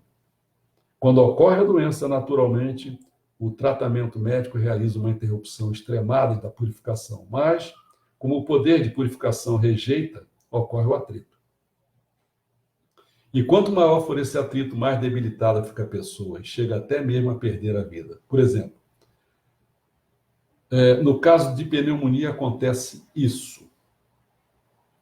Quando ocorre a doença, naturalmente, o tratamento médico realiza uma interrupção extremada da purificação, mas, como o poder de purificação rejeita, ocorre o atrito. E quanto maior for esse atrito, mais debilitada fica a pessoa e chega até mesmo a perder a vida. Por exemplo, no caso de pneumonia acontece isso,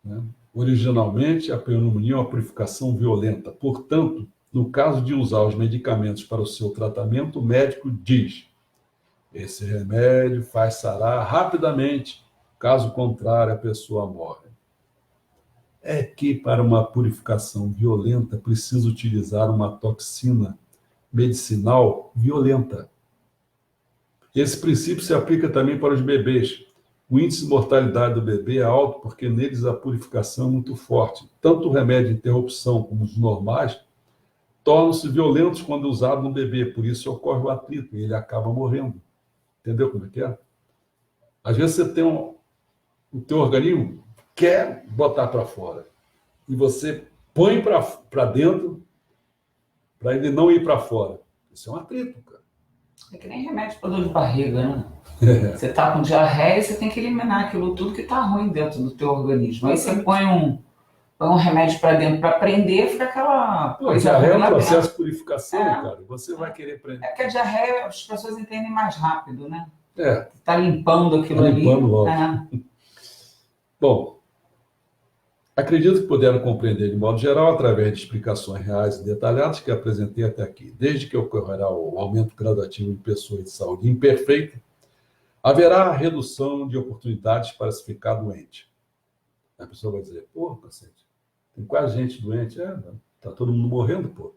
né? Originalmente, a pneumonia é uma purificação violenta. Portanto, no caso de usar os medicamentos para o seu tratamento, o médico diz: esse remédio faz sarar rapidamente, caso contrário, a pessoa morre. É que para uma purificação violenta, precisa utilizar uma toxina medicinal violenta. Esse princípio se aplica também para os bebês. O índice de mortalidade do bebê é alto porque neles a purificação é muito forte. Tanto o remédio de interrupção como os normais tornam-se violentos quando usado no bebê, por isso ocorre o atrito e ele acaba morrendo. Entendeu como é que é? Às vezes você tem o teu organismo quer botar para fora e você põe para dentro para ele não ir para fora. Isso é um atrito, cara. É que nem remédio para dor de barriga, né? Você tá com diarreia, você tem que eliminar aquilo tudo que tá ruim dentro do teu organismo. Aí você põe um remédio para dentro para prender, fica aquela coisa. Diarreia é um processo de purificação, cara. Você vai querer prender. É que a diarreia as pessoas entendem mais rápido, né? É. Tá limpando aquilo ali. Limpando logo. Bom, acredito que puderam compreender de modo geral através de explicações reais e detalhadas que apresentei até aqui. Desde que ocorrerá o aumento gradativo de pessoas de saúde imperfeita, haverá redução de oportunidades para se ficar doente. A pessoa vai dizer: pô, cacete, tem quase gente doente. Tá todo mundo morrendo, pô.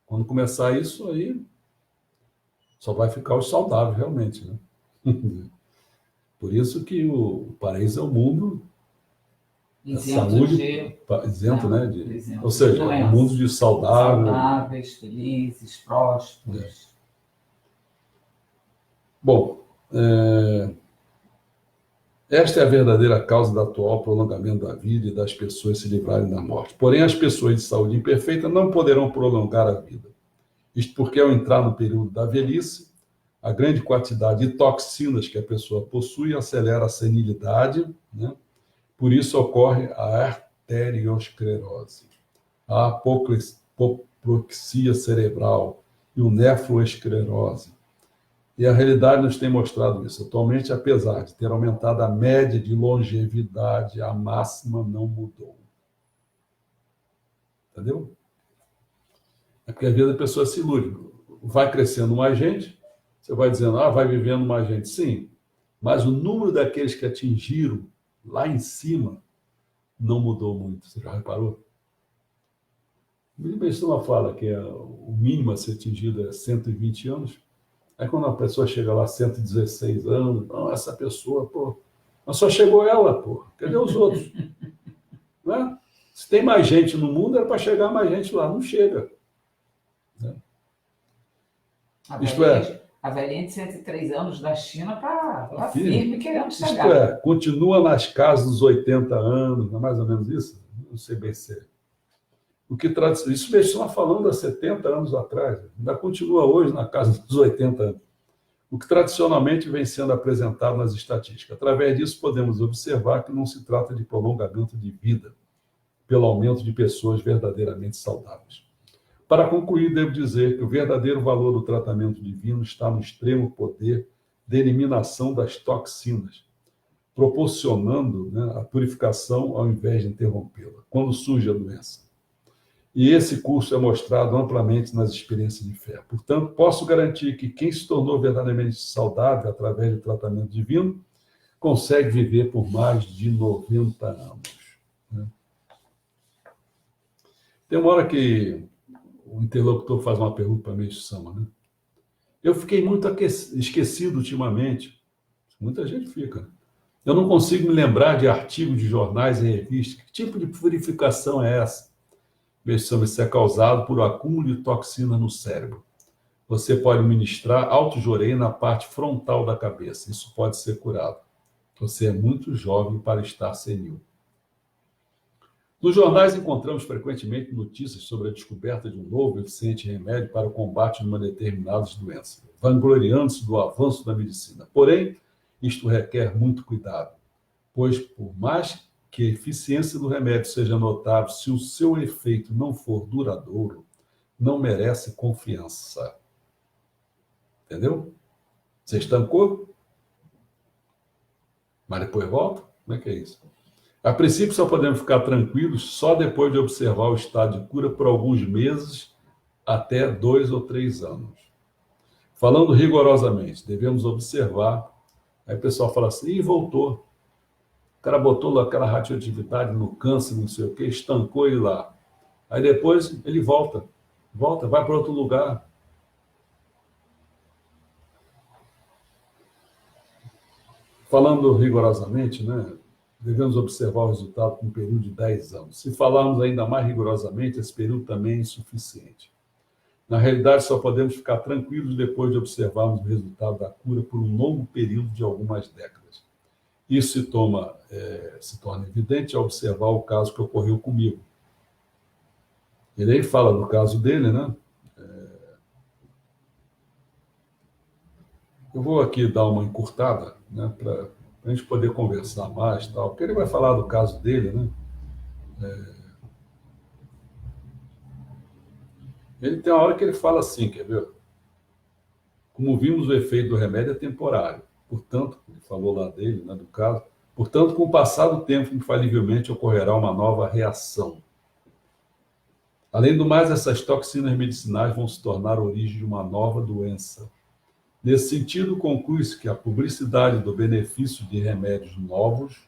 Quando começar isso aí, só vai ficar os saudáveis, realmente, né? Por isso que o paraíso é o mundo da saúde, isento, né? Ou seja, um mundo de saudáveis, felizes, prósperos. Bom, esta é a verdadeira causa do atual prolongamento da vida e das pessoas se livrarem da morte. Porém, as pessoas de saúde imperfeita não poderão prolongar a vida. Isto porque, ao entrar no período da velhice, a grande quantidade de toxinas que a pessoa possui acelera a senilidade, né? Por isso ocorre a arteriosclerose, a apoplexia cerebral e o nefroesclerose. E a realidade nos tem mostrado isso. Atualmente, apesar de ter aumentado a média de longevidade, a máxima não mudou. Entendeu? É porque às vezes a pessoa se ilude. Vai crescendo mais gente, você vai dizendo: vai vivendo mais gente. Sim, mas o número daqueles que atingiram lá em cima não mudou muito. Você já reparou? O Ibn fala que o mínimo a ser atingido é 120 anos. Aí quando a pessoa chega lá 116 anos, essa pessoa, pô, mas só chegou ela, pô. Cadê os outros? Né? Se tem mais gente no mundo, era para chegar mais gente lá. Não chega. Né? A velhinha de 103 anos da China está firme querendo chegar. Isto é, continua nas casas dos 80 anos, não é mais ou menos isso? Não sei bem se isso mesmo falando há 70 anos atrás, ainda continua hoje na casa dos 80 anos. O que tradicionalmente vem sendo apresentado nas estatísticas. Através disso, podemos observar que não se trata de prolongamento de vida, pelo aumento de pessoas verdadeiramente saudáveis. Para concluir, devo dizer que o verdadeiro valor do tratamento divino está no extremo poder de eliminação das toxinas, proporcionando, né, a purificação ao invés de interrompê-la, quando surge a doença. E esse curso é mostrado amplamente nas experiências de fé. Portanto, posso garantir que quem se tornou verdadeiramente saudável através do tratamento divino consegue viver por mais de 90 anos. Né? Tem uma hora que o interlocutor faz uma pergunta para mim, Sama, né? Eu fiquei muito esquecido ultimamente. Muita gente fica. Eu não consigo me lembrar de artigos de jornais e revistas. Que tipo de purificação é essa? Sama, isso é causado por acúmulo de toxina no cérebro. Você pode ministrar alto-jorei na parte frontal da cabeça. Isso pode ser curado. Você é muito jovem para estar senil. Nos jornais encontramos frequentemente notícias sobre a descoberta de um novo e eficiente remédio para o combate de uma determinada doença, vangloriando-se do avanço da medicina. Porém, isto requer muito cuidado, pois, por mais que a eficiência do remédio seja notável, se o seu efeito não for duradouro, não merece confiança. Entendeu? Você estancou? Mas depois volta? Como é que é isso? A princípio, só podemos ficar tranquilos só depois de observar o estado de cura por alguns meses até 2 ou 3 anos. Falando rigorosamente, devemos observar. Aí o pessoal fala assim, ih, voltou. O cara botou lá aquela radioatividade no câncer, não sei o quê, estancou ele lá. Aí depois ele volta, vai para outro lugar. Falando rigorosamente, né? Devemos observar o resultado com um período de 10 anos. Se falarmos ainda mais rigorosamente, esse período também é insuficiente. Na realidade, só podemos ficar tranquilos depois de observarmos o resultado da cura por um longo período de algumas décadas. Isso se torna evidente ao observar o caso que ocorreu comigo. Ele aí fala do caso dele, né? Eu vou aqui dar uma encurtada, né, para a gente poder conversar mais, tal, porque ele vai falar do caso dele, né? Ele tem uma hora que ele fala assim, quer ver? Como vimos, o efeito do remédio é temporário. Portanto, ele falou lá dele, né, do caso, portanto, com o passar do tempo, infalivelmente ocorrerá uma nova reação. Além do mais, essas toxinas medicinais vão se tornar a origem de uma nova doença. Nesse sentido, conclui-se que a publicidade do benefício de remédios novos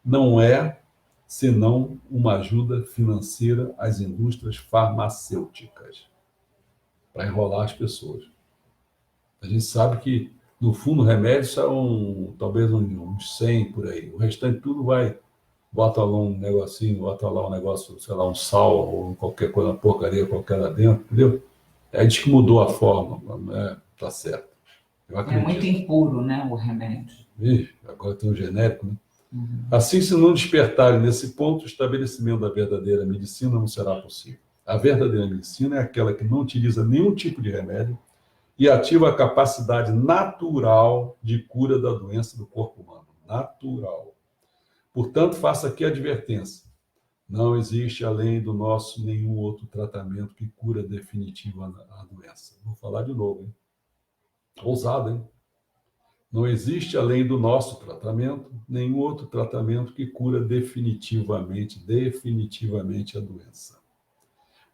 não é senão uma ajuda financeira às indústrias farmacêuticas para enrolar as pessoas. A gente sabe que, no fundo, remédios são talvez uns 100 por aí. O restante tudo vai, bota lá um negocinho, bota lá um negócio, sei lá, um sal ou qualquer coisa, uma porcaria qualquer lá dentro, entendeu? Aí diz que mudou a forma, né? Tá certo. É muito impuro, né, o remédio. Ih, agora tem um genérico, né? Assim, se não despertarem nesse ponto, o estabelecimento da verdadeira medicina não será possível. A verdadeira medicina é aquela que não utiliza nenhum tipo de remédio e ativa a capacidade natural de cura da doença do corpo humano. Natural. Portanto, faço aqui a advertência. Não existe, além do nosso, nenhum outro tratamento que cura definitivamente a doença. Vou falar de novo, hein? Ousado, hein? Não existe, além do nosso tratamento, nenhum outro tratamento que cura definitivamente a doença.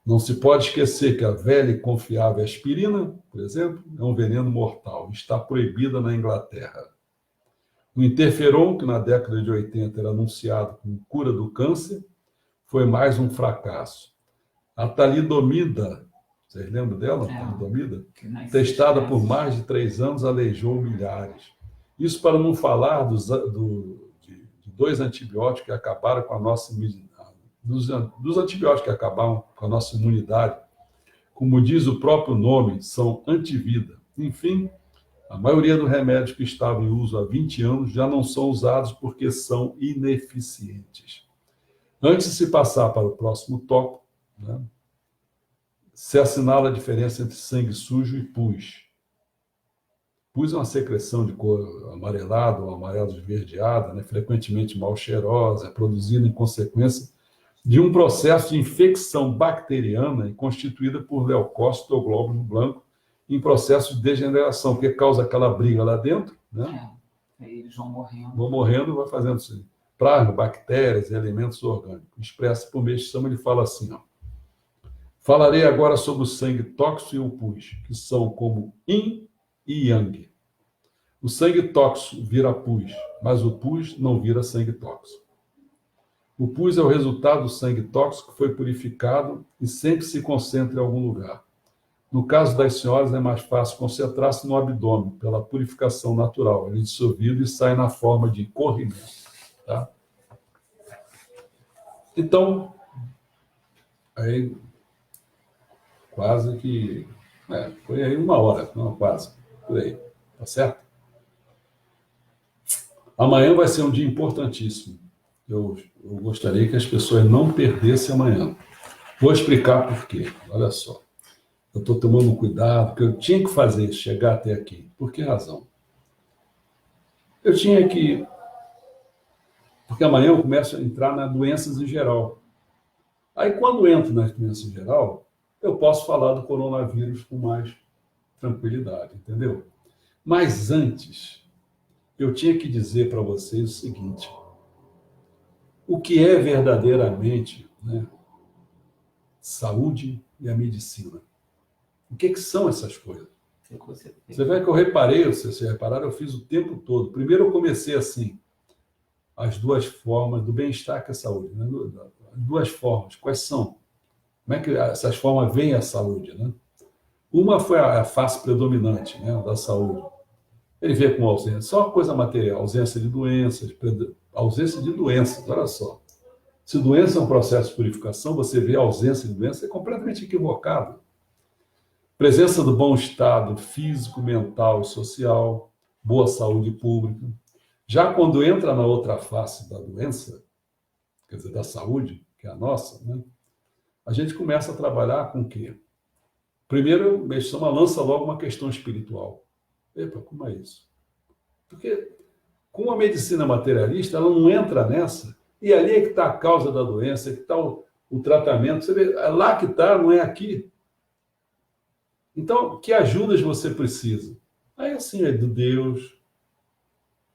Não se pode esquecer que a velha e confiável aspirina, por exemplo, é um veneno mortal. Está proibida na Inglaterra. O interferon, que na década de 80 era anunciado como cura do câncer, foi mais um fracasso. A talidomida, vocês lembram dela? Talidomida? Testada por mais de 3 anos, aleijou milhares. Isso para não falar de 2 antibióticos que acabaram com a nossa dos antibióticos que acabaram com a nossa imunidade. Como diz o próprio nome, são antivida. Enfim, a maioria dos remédios que estavam em uso há 20 anos já não são usados porque são ineficientes. Antes de se passar para o próximo tópico, né, se assinala a diferença entre sangue sujo e pus. Pus é uma secreção de cor amarelada ou amarelo esverdeada, né, frequentemente mal cheirosa, produzida em consequência de um processo de infecção bacteriana constituída por leucócitos ou glóbulos brancos em processo de degeneração, que causa aquela briga lá dentro, né? Aí eles vão morrendo. Vão morrendo e vai fazendo isso. Pragas, bactérias e alimentos orgânicos. Expresso por Meixo Sama, ele fala assim, ó. Falarei agora sobre o sangue tóxico e o pus, que são como yin e yang. O sangue tóxico vira pus, mas o pus não vira sangue tóxico. O pus é o resultado do sangue tóxico que foi purificado e sempre se concentra em algum lugar. No caso das senhoras, é mais fácil concentrar-se no abdômen, pela purificação natural. Ele é dissolvido e sai na forma de corrimento. Tá? Então, aí, quase que... foi aí 1 hora, não, quase, por aí. Tá certo? Amanhã vai ser um dia importantíssimo. Eu gostaria que as pessoas não perdessem amanhã. Vou explicar por quê. Olha só. Eu estou tomando cuidado, porque eu tinha que fazer isso, chegar até aqui. Por que razão? Eu tinha que... Porque amanhã eu começo a entrar nas doenças em geral. Aí, quando entro nas doenças em geral, eu posso falar do coronavírus com mais tranquilidade, entendeu? Mas antes, eu tinha que dizer para vocês o seguinte: o que é verdadeiramente, né, saúde e a medicina? O que são essas coisas? Você vê que eu reparei, vocês repararam, eu fiz o tempo todo. Primeiro eu comecei assim, as 2 formas do bem-estar que é a saúde. Né? As 2 formas, quais são? Como é que essas formas vêm à saúde? Né? Uma foi a face predominante, né, da saúde. Ele vê com ausência, só uma coisa material, ausência de doenças, olha só. Se doença é um processo de purificação, você vê a ausência de doença, é completamente equivocado. Presença do bom estado físico, mental e social, boa saúde pública. Já quando entra na outra face da doença, quer dizer, da saúde, que é a nossa, né, a gente começa a trabalhar com o quê? Primeiro, o Meixo Sama lança logo uma questão espiritual. Epa, como é isso? Porque com a medicina materialista, ela não entra nessa, e ali é que está a causa da doença, é que está o tratamento. Você vê, é lá que está, não é aqui. Então, que ajudas você precisa? Aí, assim, é do Deus,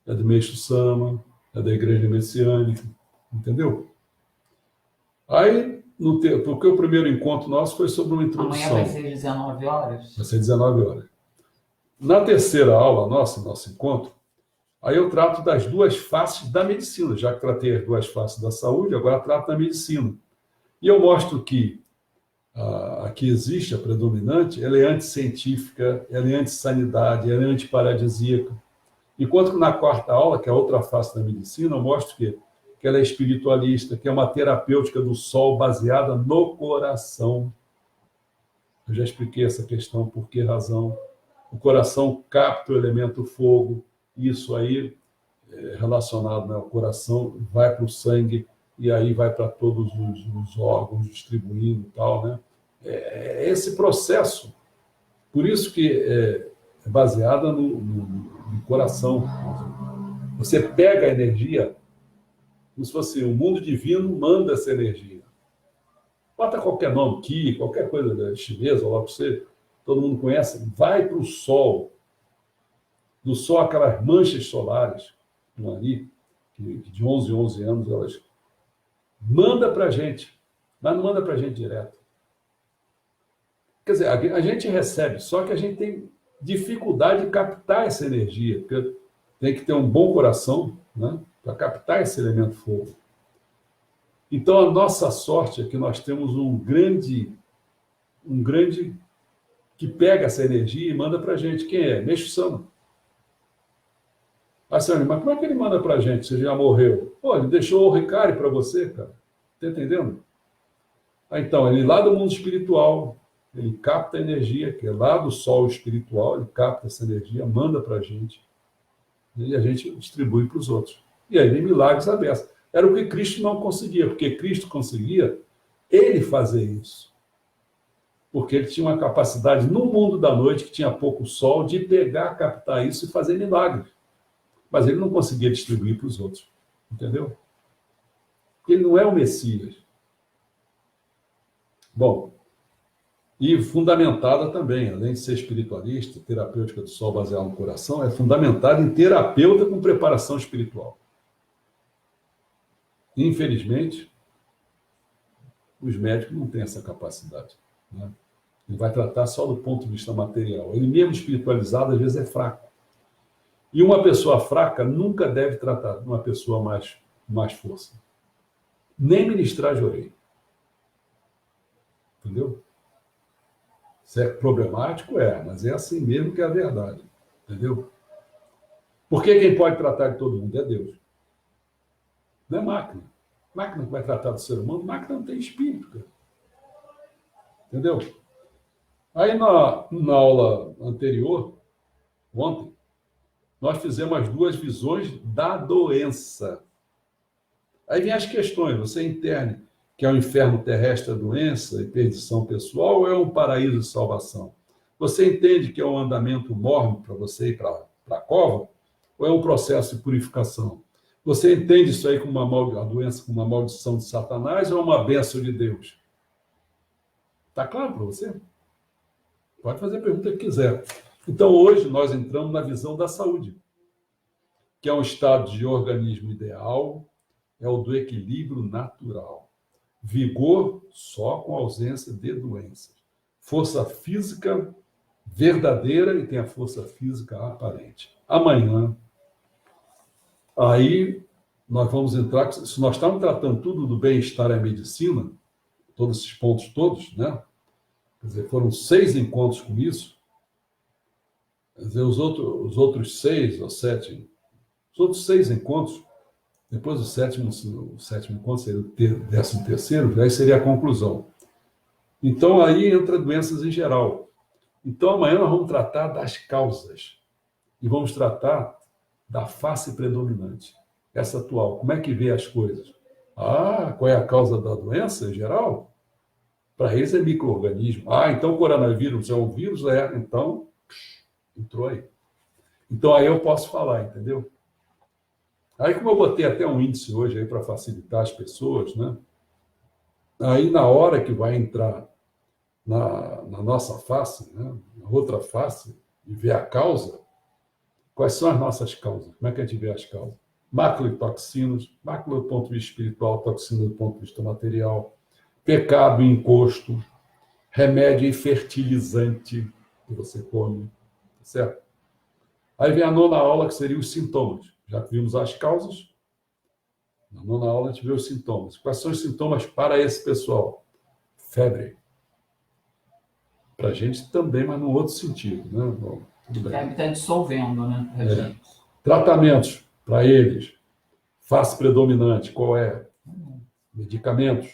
é do Meixo Sama, é da Igreja Messiânica, entendeu? Aí, porque o primeiro encontro nosso foi sobre uma introdução. Amanhã vai ser 19 horas? Vai ser 19 horas. Na terceira aula nosso encontro, aí eu trato das 2 faces da medicina. Já que tratei as 2 faces da saúde, agora trato da medicina. E eu mostro que a que existe, a predominante, ela é anticientífica, ela é antissanidade, ela é antiparadisíaca. Enquanto que na 4ª aula, que é a outra face da medicina, eu mostro que ela é espiritualista, que é uma terapêutica do sol baseada no coração. Eu já expliquei essa questão, por que razão. O coração capta o elemento fogo, isso aí, relacionado, né, ao coração, vai para o sangue, e aí vai para todos os órgãos, distribuindo e tal, né? É esse processo. Por isso que é baseada no coração. Você pega a energia, como se fosse o mundo divino manda essa energia. Bota qualquer nome, Ki, qualquer coisa chinesa, lá para você, todo mundo conhece, vai para o Sol. Do Sol, aquelas manchas solares, ali, que de 11 em 11 anos, elas manda para a gente, mas não manda para a gente direto. Quer dizer, a gente recebe, só que a gente tem dificuldade de captar essa energia, porque tem que ter um bom coração, né, para captar esse elemento fogo. Então, a nossa sorte é que nós temos um grande que pega essa energia e manda para a gente. Quem é? Meixo Sama. Mas como é que ele manda para a gente? Você já morreu? Pô, ele deixou o Ricari para você, cara. Está entendendo? Então, ele lá do mundo espiritual, ele capta a energia, que é lá do sol espiritual, ele capta essa energia, manda para a gente, e a gente distribui para os outros. E aí vem milagres abertos. Era o que Cristo não conseguia, porque Cristo conseguia ele fazer isso. Porque ele tinha uma capacidade, no mundo da noite, que tinha pouco sol, de pegar, captar isso e fazer milagres. Mas ele não conseguia distribuir para os outros. Entendeu? Ele não é o Messias. Bom, e fundamentada também, além de ser espiritualista, terapêutica do sol baseada no coração, é fundamentada em terapeuta com preparação espiritual. Infelizmente, os médicos não têm essa capacidade, né? Ele vai tratar só do ponto de vista material. Ele mesmo espiritualizado, às vezes, é fraco. E uma pessoa fraca nunca deve tratar uma pessoa mais força. Nem ministrar jorei. Entendeu? Se é problemático, mas é assim mesmo que é a verdade. Entendeu? Porque quem pode tratar de todo mundo é Deus. Não é máquina. Máquina que vai tratar do ser humano, máquina não tem espírito, cara. Entendeu? Aí na aula anterior, ontem, nós fizemos as duas visões da doença. Aí vem as questões, você interne que é o inferno terrestre a doença e perdição pessoal ou é um paraíso de salvação? Você entende que é um andamento mórbido para você ir para a cova ou é um processo de purificação? Você entende isso aí como a doença como uma maldição de Satanás ou uma bênção de Deus? Está claro para você? Pode fazer a pergunta que quiser. Então, hoje, nós entramos na visão da saúde, que é um estado de organismo ideal, é o do equilíbrio natural. Vigor só com ausência de doenças. Força física verdadeira e tem a força física aparente. Amanhã, aí nós vamos entrar, se nós estamos tratando tudo do bem-estar e medicina, todos esses pontos todos, né? Quer dizer, foram 6 encontros com isso. Quer dizer, os outros 6 ou 7, os outros 6 encontros, depois o sétimo encontro seria o 13º, aí seria a conclusão. Então, aí entra doenças em geral. Então, amanhã nós vamos tratar das causas. E vamos tratar da face predominante, essa atual. Como é que vê as coisas? Qual é a causa da doença em geral? Para eles é micro-organismo. Então o coronavírus é um vírus? Então, entrou aí. Então aí eu posso falar, entendeu? Aí como eu botei até um índice hoje aí para facilitar as pessoas, né? Aí na hora que vai entrar na nossa face, né? Na outra face, e ver a causa, quais são as nossas causas? Como é que a gente vê as causas? Mácula e toxinas, mácula do ponto de vista espiritual, toxina do ponto de vista material, pecado e encosto, remédio e fertilizante que você come, certo? Aí vem a nona aula, que seria os sintomas. Já que vimos as causas, na nona aula a gente vê os sintomas. Quais são os sintomas para esse pessoal? Febre. Para a gente também, mas num outro sentido, né? Bom, tudo bem. Febre está dissolvendo, né? Tratamentos para eles. Face predominante, qual é? Medicamentos,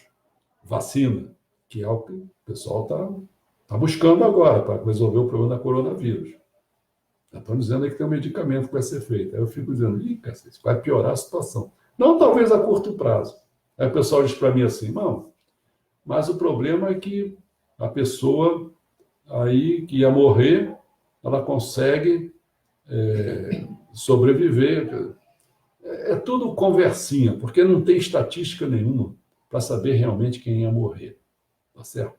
vacina, que é o que o pessoal está buscando agora para resolver o problema da coronavírus. Já estão dizendo aí que tem um medicamento que vai ser feito. Aí eu fico dizendo, cacete, vai piorar a situação. Não, talvez a curto prazo. Aí o pessoal diz para mim assim, não, mas o problema é que a pessoa aí que ia morrer, ela consegue sobreviver. É tudo conversinha, porque não tem estatística nenhuma para saber realmente quem ia morrer. Tá certo?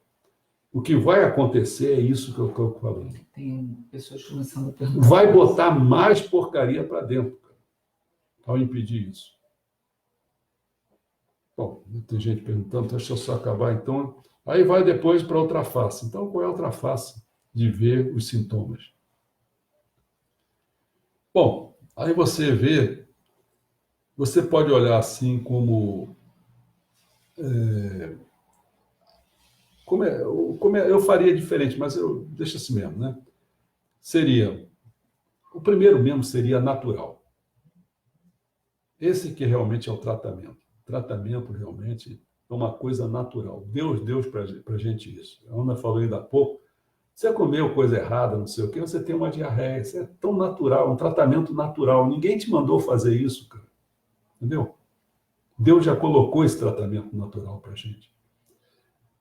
O que vai acontecer é isso que eu estou falando. Tem pessoas começando a perguntar. Vai botar mais porcaria para dentro, cara, ao impedir isso. Bom, tem gente perguntando, deixa eu só acabar então. Aí vai depois para outra face. Então, qual é a outra face de ver os sintomas? Bom, aí você vê, você pode olhar assim como eu faria diferente, mas eu deixo assim mesmo, né? O primeiro mesmo seria natural. Esse que realmente é o tratamento. O tratamento realmente é uma coisa natural. Deus deu para a gente isso. A Ana falou ainda há pouco, você comeu coisa errada, não sei o quê, você tem uma diarreia. Isso é tão natural, um tratamento natural. Ninguém te mandou fazer isso, cara. Entendeu? Deus já colocou esse tratamento natural para a gente.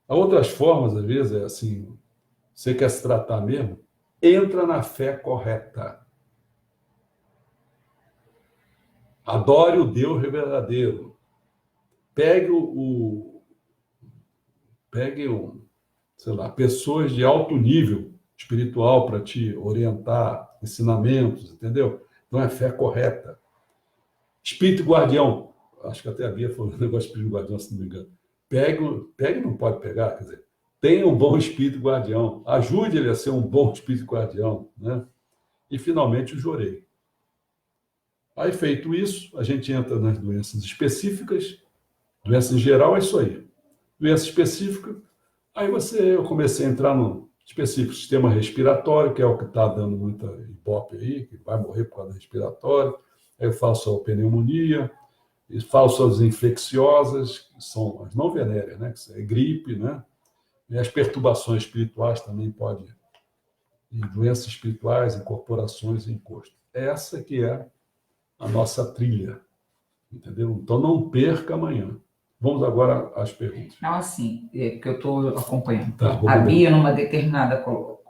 Há outras formas, às vezes, é assim, você quer se tratar mesmo, entra na fé correta. Adore o Deus verdadeiro. Pegue sei lá, pessoas de alto nível espiritual para te orientar, ensinamentos, entendeu? Não é fé correta. Espírito guardião, acho que até a Bia falou um negócio de espírito guardião, se não me engano. Pegue não pode pegar, quer dizer, tenha um bom espírito guardião, ajude ele a ser um bom espírito guardião, né? E finalmente o jorei. Aí, feito isso, a gente entra nas doenças específicas, doença em geral é isso aí. Doença específica, aí eu comecei a entrar no específico sistema respiratório, que é o que está dando muita ibope aí, que vai morrer por causa do respiratório. Aí eu falo sobre a pneumonia, e falo sobre as infecciosas, que são as não venéreas, né? Que é gripe, né? E as perturbações espirituais também podem, e doenças espirituais, incorporações e encosto. Essa que é a nossa trilha, entendeu? Então não perca amanhã. Vamos agora às perguntas. Não, assim, que eu estou acompanhando. Tá, A Bia, numa determinada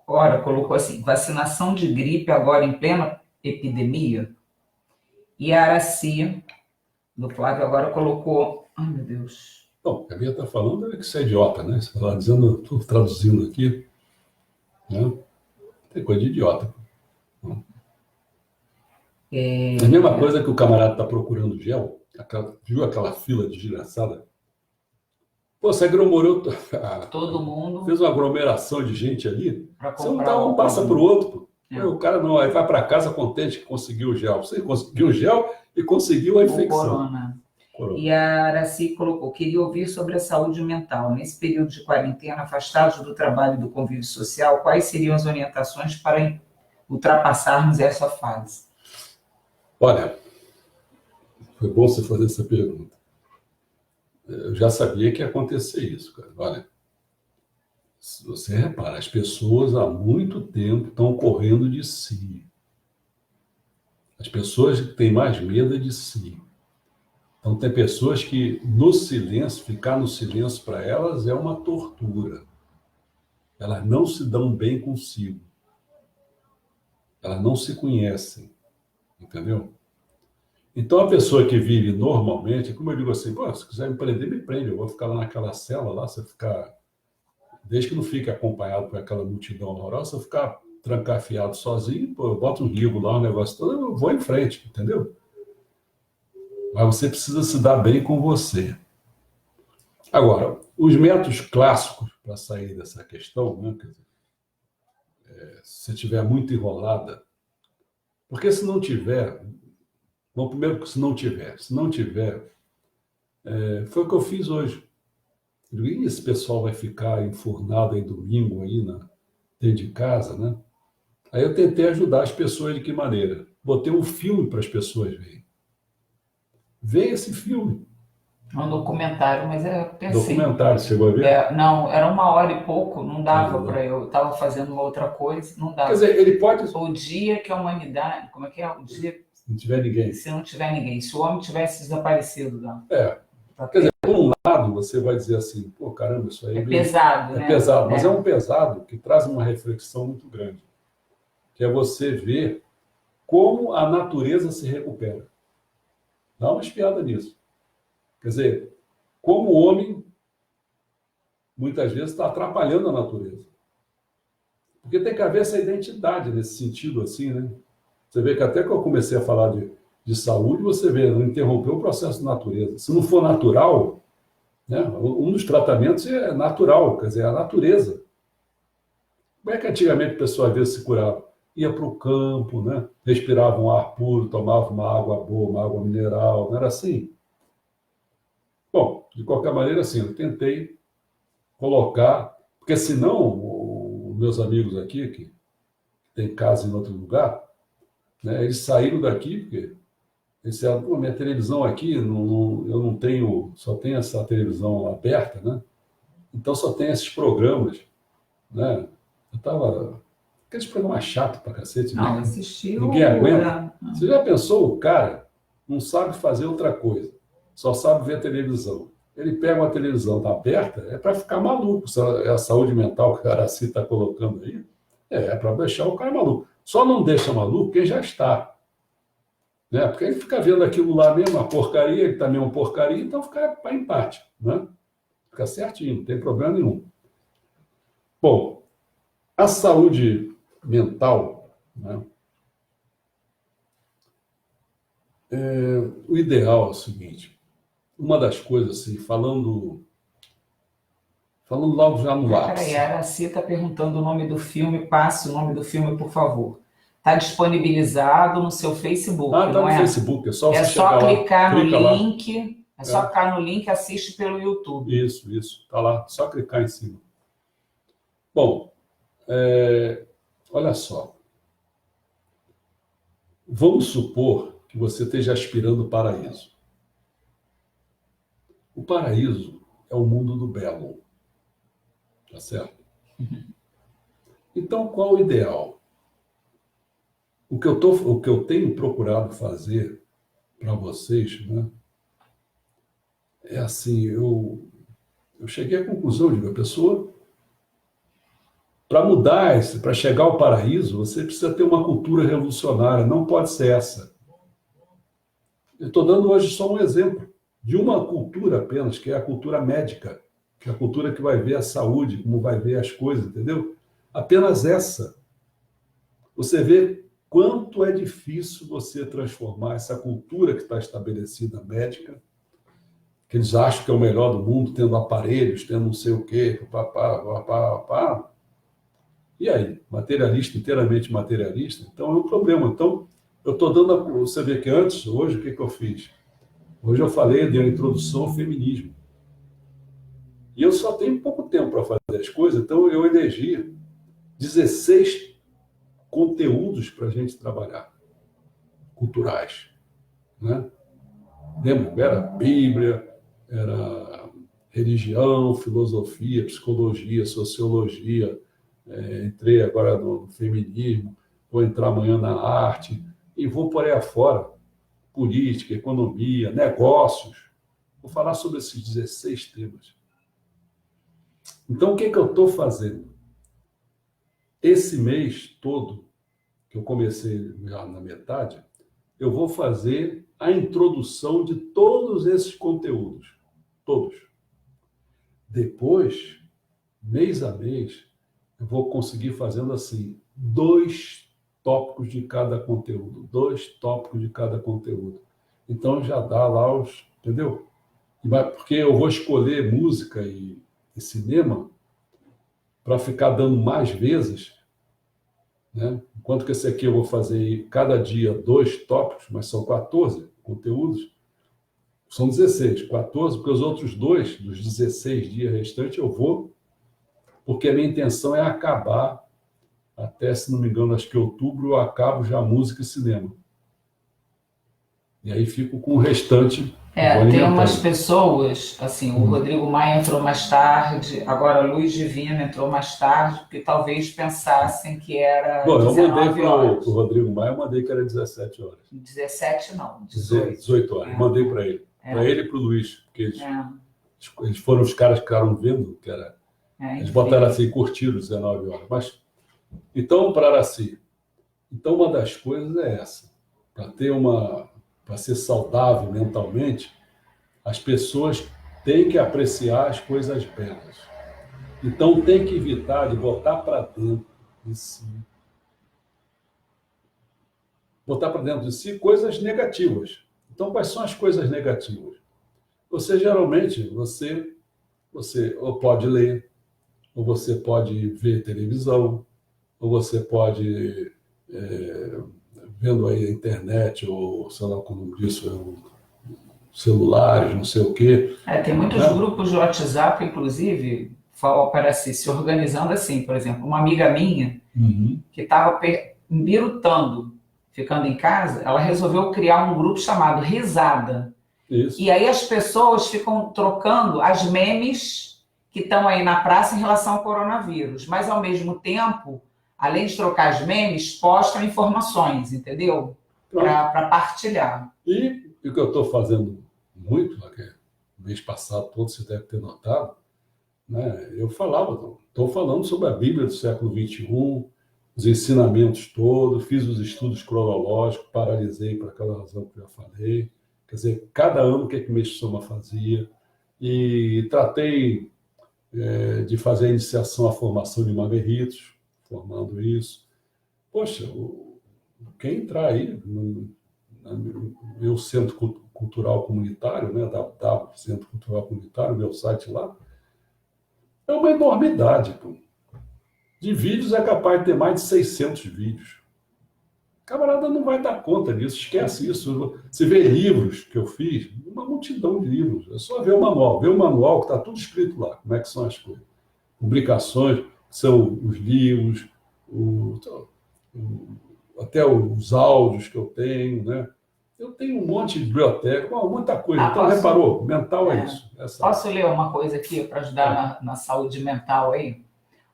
hora, colocou assim, vacinação de gripe agora em plena epidemia. E a Araci, do Flávio, agora colocou... Ai, meu Deus. Bom, a Bia está falando que você é idiota, né? Você está dizendo, estou traduzindo aqui, né? Tem coisa de idiota. É a mesma coisa que o camarada está procurando gel, viu aquela fila desgraçada? Pô, você aglomerou, todo mundo fez uma aglomeração de gente ali, você não um passa para o outro. Pô. O cara não, aí vai para casa contente que conseguiu o gel. Você conseguiu o gel e conseguiu a infecção. Corona. E a Araci colocou, queria ouvir sobre a saúde mental. Nesse período de quarentena, afastados do trabalho e do convívio social, quais seriam as orientações para ultrapassarmos essa fase? Olha, foi bom você fazer essa pergunta. Eu já sabia que ia acontecer isso, cara. Olha, se você repara, as pessoas há muito tempo estão correndo de si. As pessoas têm mais medo de si. Então, tem pessoas que, no silêncio, ficar no silêncio para elas é uma tortura. Elas não se dão bem consigo. Elas não se conhecem. Entendeu? Então, a pessoa que vive normalmente, como eu digo assim, pô, se quiser me prender, me prende. Eu vou ficar lá naquela cela, lá, você ficar... Desde que não fique acompanhado por aquela multidão horrorosa, se eu ficar trancafiado sozinho, pô, eu boto um ribo lá, um negócio todo, eu vou em frente, entendeu? Mas você precisa se dar bem com você. Agora, os métodos clássicos para sair dessa questão, né, quer dizer, se você estiver muito enrolada, porque se não tiver, bom, primeiro que se não tiver, foi o que eu fiz hoje. Eu digo, esse pessoal vai ficar enfurnado em domingo aí dentro de casa, né? Aí eu tentei ajudar as pessoas de que maneira? Botei um filme para as pessoas verem. Vê esse filme. Um documentário, mas é assim. Documentário, chegou a ver? Não, era 1 hora e pouco, não dava para eu. Estava fazendo uma outra coisa, não dava. Quer dizer, ele pode. O dia que a humanidade. Como é que é? O dia. Se não tiver ninguém. Se não tiver ninguém. Se o homem tivesse desaparecido, não. Quer dizer, por um lado, você vai dizer assim, pô, caramba, isso aí é pesado, né? É pesado, mas é um pesado que traz uma reflexão muito grande, que é você ver como a natureza se recupera. Dá uma espiada nisso. Quer dizer, como o homem, muitas vezes, está atrapalhando a natureza. Porque tem que haver essa identidade nesse sentido, assim, né? Você vê que até que eu comecei a falar de saúde, você vê, não interrompeu o processo de natureza. Se não for natural, né, um dos tratamentos é natural, quer dizer, é a natureza. Como é que antigamente a pessoa às vezes se curava? Ia para o campo, né, respirava um ar puro, tomava uma água boa, uma água mineral, não era assim? Bom, de qualquer maneira, assim, eu tentei colocar, porque senão, os meus amigos aqui, que têm casa em outro lugar, né, eles saíram daqui, porque eles disseram, pô, minha televisão aqui, eu não tenho, só tenho essa televisão aberta, né? Então só tem esses programas, né? Eu tava... Aqueles programas chatos pra cacete. Não, né? assistiu. Ninguém aguenta. Você já pensou, o cara não sabe fazer outra coisa, só sabe ver televisão. Ele pega uma televisão tá aberta, é para ficar maluco. É a saúde mental que o Araci está colocando aí, é para deixar o cara maluco. Só não deixa maluco quem já está. Né? Porque ele fica vendo aquilo lá mesmo, uma porcaria, ele também é uma porcaria, então fica para empate. Né? Fica certinho, não tem problema nenhum. Bom, a saúde mental, né? O ideal é o seguinte, uma das coisas, assim, falando logo já no Peraí, ápice. a Araci está perguntando o nome do filme. Passe o nome do filme, por favor. Está disponibilizado no seu Facebook, Tá não no é? Facebook, é só É você só chegar lá, clicar no clica lá. link. É só É, clicar no link e assiste pelo YouTube. isso, tá lá, só clicar em cima. Bom, olha só, vamos supor que você esteja aspirando o paraíso. O paraíso é o mundo do belo, tá certo? Então, qual o ideal? O que eu tenho procurado fazer para vocês, né, é assim, eu cheguei à conclusão de que a pessoa, para mudar, para chegar ao paraíso, você precisa ter uma cultura revolucionária, não pode ser essa. Eu estou dando hoje só um exemplo de uma cultura apenas, que é a cultura médica, que é a cultura que vai ver a saúde, como vai ver as coisas, entendeu? Apenas essa. Você vê quanto é difícil você transformar essa cultura que está estabelecida médica, que eles acham que é o melhor do mundo, tendo aparelhos, tendo não sei o quê, papá, papá, papá. E aí? Materialista, inteiramente materialista? Então é um problema. Então, eu estou dando. Você vê que antes, hoje, o que, que eu fiz? Hoje eu falei de uma introdução ao feminismo. E eu só tenho pouco tempo para fazer as coisas, então eu elegi 16 conteúdos para a gente trabalhar, culturais. Né? Lembra? Era Bíblia, era religião, filosofia, psicologia, sociologia. Entrei agora no feminismo, vou entrar amanhã na arte e vou por aí afora. Política, economia, negócios. Vou falar sobre esses 16 temas. Então, o que, que eu estou fazendo? Esse mês todo, que eu comecei já na metade, eu vou fazer a introdução de todos esses conteúdos. Todos. Depois, mês a mês, eu vou conseguir fazendo assim, 2 tópicos de cada conteúdo. 2 tópicos de cada conteúdo. Então já dá lá os. Entendeu? Porque eu vou escolher música e cinema para ficar dando mais vezes, né? Enquanto que esse aqui eu vou fazer cada dia 2 tópicos, mas são 14 conteúdos, são 16, 14, porque os outros 2, dos 16 dias restantes, eu vou, porque a minha intenção é acabar, até, se não me engano, acho que outubro eu acabo já música e cinema. E aí fico com o restante, eu vou Tem umas alimentando. pessoas, assim, o Rodrigo Maia entrou mais tarde, agora a Luz Divina entrou mais tarde, porque talvez pensassem que era Bom, eu mandei 19 para o horas. Rodrigo Maia, eu mandei que era 17 horas. 17 não, 18. 18 horas. Mandei para ele. Para ele e para o Luiz, porque eles foram os caras que ficaram vendo, que era. Eles botaram assim, curtiram 19 horas. Mas, então, para Araci, então uma das coisas é essa. Para ser saudável mentalmente, as pessoas têm que apreciar as coisas belas. Então, tem que evitar de botar para dentro de si. Botar para dentro de si coisas negativas. Então, quais são as coisas negativas? Você ou pode ler, ou você pode ver televisão, ou você pode, vendo aí a internet, ou sei lá como disso, celulares, não sei o quê. Tem muitos Né? grupos de WhatsApp, inclusive, parece se organizando assim. Por exemplo, uma amiga minha que estava birutando, ficando em casa, ela resolveu criar um grupo chamado Risada. Isso. E aí as pessoas ficam trocando as memes que estão aí na praça em relação ao coronavírus. Mas, ao mesmo tempo, além de trocar as memes, postam informações, entendeu? Para partilhar. E o que eu estou fazendo muito, mês passado todo, você deve ter notado, né? Eu estou falando sobre a Bíblia do século XXI, os ensinamentos todos, fiz os estudos cronológicos, paralisei por aquela razão que eu já falei. Quer dizer, cada ano o que a Meixo Sama fazia. E tratei de fazer a iniciação à formação de Margueritos, formando isso. Poxa, quem entrar aí no meu centro cultural comunitário, né, da Centro Cultural Comunitário, meu site lá, é uma enormidade. Pô. De vídeos é capaz de ter mais de 600 vídeos. O camarada não vai dar conta disso, esquece isso. Você vê livros que eu fiz, uma multidão de livros. É só ver o manual. Ver o manual que está tudo escrito lá, como é que são as coisas. Publicações, são os livros, até os áudios que eu tenho, né? Eu tenho um monte de biblioteca, muita coisa. Então, posso, reparou? Mental é isso. Posso ler uma coisa aqui para ajudar na saúde mental aí?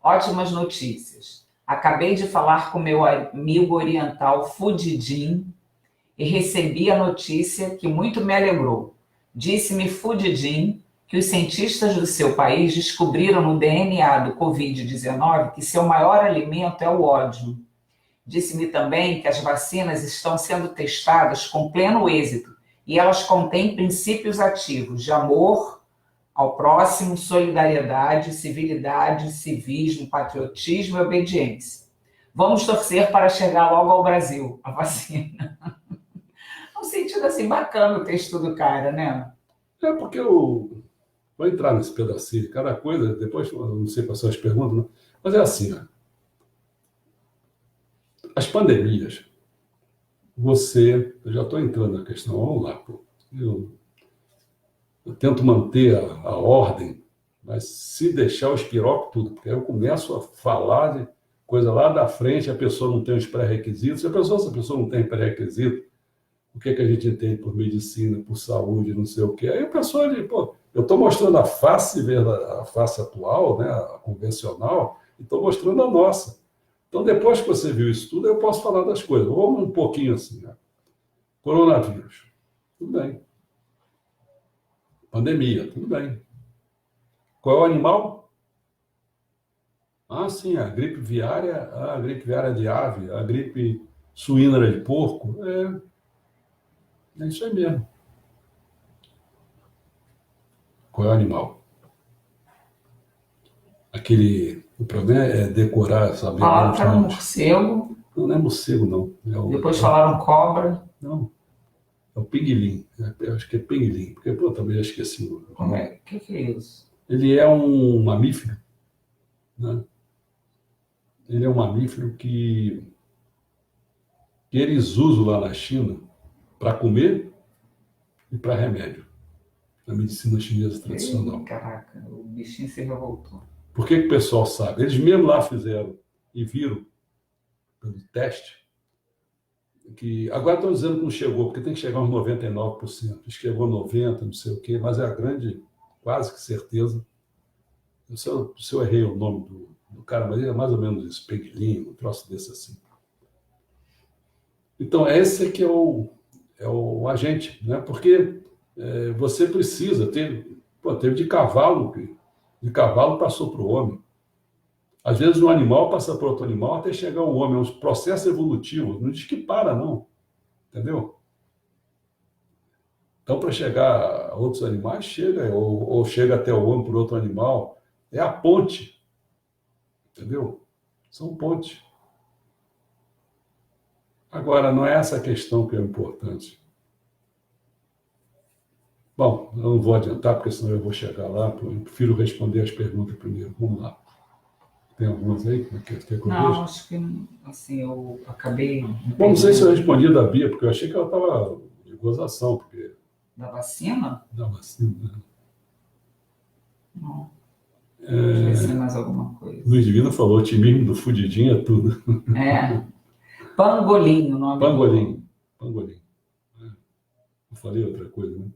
Ótimas notícias. Acabei de falar com meu amigo oriental Fudidin e recebi a notícia que muito me alegrou. Disse-me Fudidin que os cientistas do seu país descobriram no DNA do Covid-19 que seu maior alimento é o ódio. Disse-me também que as vacinas estão sendo testadas com pleno êxito e elas contêm princípios ativos de amor ao próximo, solidariedade, civilidade, civismo, patriotismo e obediência. Vamos torcer para chegar logo ao Brasil, a vacina. Um sentido assim bacana o texto do cara, né? É porque eu vou entrar nesse pedacinho, cada coisa, depois eu não sei quais são as perguntas, não. Mas é assim, né? As pandemias, eu já estou entrando na questão, vamos lá, pô. Eu tento manter a ordem, mas se deixar eu espiroco tudo, porque aí eu começo a falar de coisa lá da frente, a pessoa não tem os pré-requisitos, se a pessoa não tem pré-requisito, o que a gente entende por medicina, por saúde, não sei o quê, aí a pessoa diz, pô, eu estou mostrando a face atual, né, a convencional, e estou mostrando a nossa. Então, depois que você viu isso tudo, eu posso falar das coisas. Vamos um pouquinho assim, né? Coronavírus, tudo bem. Pandemia, tudo bem. Qual é o animal? Ah, sim, a gripe viária de ave, a gripe suína de porco. É isso aí mesmo. Qual é o animal? O problema é decorar, saber. Falaram que era um morcego. Não é morcego, não. Depois falaram cobra. Não, é o pinguilim. Eu acho que é pinguilim, porque, pô, também esqueci o nome. Como é? O que é isso? Ele é um mamífero, né? Ele é um mamífero que eles usam lá na China para comer e para remédio, na medicina chinesa tradicional. Caraca, o bichinho se revoltou. Por que o pessoal sabe? Eles mesmo lá fizeram e viram, pelo teste, que agora estão dizendo que não chegou, porque tem que chegar uns 99%. Chegou 90%, não sei o quê, mas é a grande, quase que certeza. Se eu errei o nome do cara, mas é mais ou menos isso, Peguilinho, um troço desse assim. Então, esse aqui é o agente, né? Porque você precisa ter. Pô, teve de cavalo passou para o homem. Às vezes um animal passa para outro animal até chegar ao homem. É um processo evolutivo. Não diz que para, não. Entendeu? Então, para chegar a outros animais, chega, ou chega até o homem por outro animal. É a ponte. Entendeu? São pontes. Agora, não é essa a questão que é importante. Bom, eu não vou adiantar, porque senão eu vou chegar lá. Eu prefiro responder as perguntas primeiro. Vamos lá. Tem algumas aí que quer que eu Não, veja? acho que assim, eu acabei. Bom, não sei se eu respondi da Bia, porque eu achei que ela estava de gozação, porque. Da vacina? Da vacina. Não. Deixa eu ver se tem mais alguma coisa. Luiz Divino falou: otimismo do Fudidinho é tudo. Pangolim, o nome Pangolim. Pangolim. Eu falei outra coisa, né?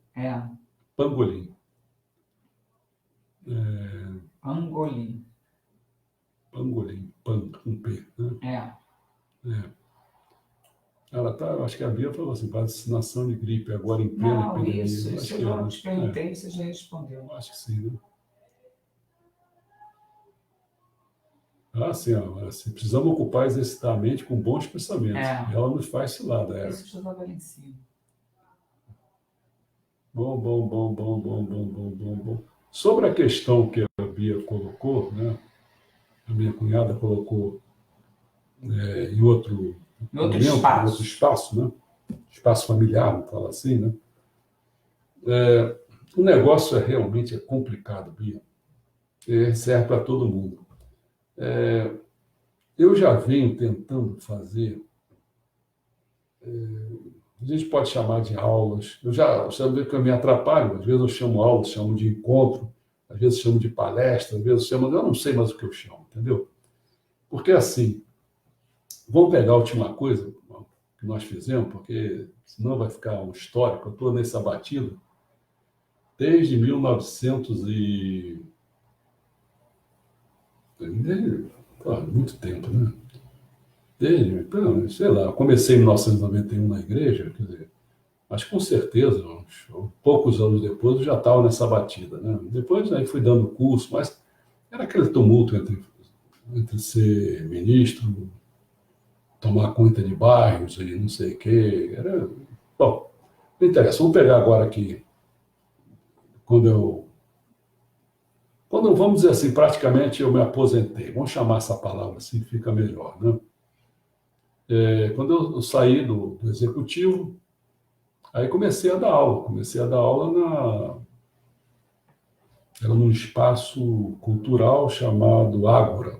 Pangolim. Pangolim. Pangolim. Pan com P, né? Ela tá, acho que a Bia falou assim, vacinação de gripe agora em plena epidemia. Isso eu já te perguntei, você já respondeu. Acho que sim, né? Ah, sim, assim, precisamos ocupar e exercitar a mente com bons pensamentos. Ela nos faz cilada. Isso já estava ali em cima. Bom. Sobre a questão que a Bia colocou, né? A minha cunhada colocou em outro Em outro momento, em outro espaço. espaço, né? Espaço familiar, vamos falar assim, né? O negócio realmente é complicado, Bia. Serve para todo mundo. Eu já venho tentando fazer, a gente pode chamar de aulas. Eu já sabe que eu me atrapalho, às vezes eu chamo aula, chamo de encontro, às vezes chamo de palestra, às vezes chamo, eu não sei mais o que eu chamo, entendeu? Porque assim, vamos pegar a última coisa que nós fizemos, porque senão vai ficar um histórico. Eu estou nessa batida desde 1900 e... muito tempo, né? Desde, sei lá, eu comecei em 1991 na igreja, quer dizer, mas com certeza, poucos anos depois, eu já estava nessa batida, né? Depois aí fui dando curso, mas era aquele tumulto entre ser ministro, tomar conta de bairros e não sei o quê. Era... Bom, não interessa. Vamos pegar agora aqui, quando eu. Quando, vamos dizer assim, praticamente eu me aposentei. Vamos chamar essa palavra assim, fica melhor, né? Quando eu saí do executivo, aí comecei a dar aula. Comecei a dar aula era num espaço cultural chamado Ágora,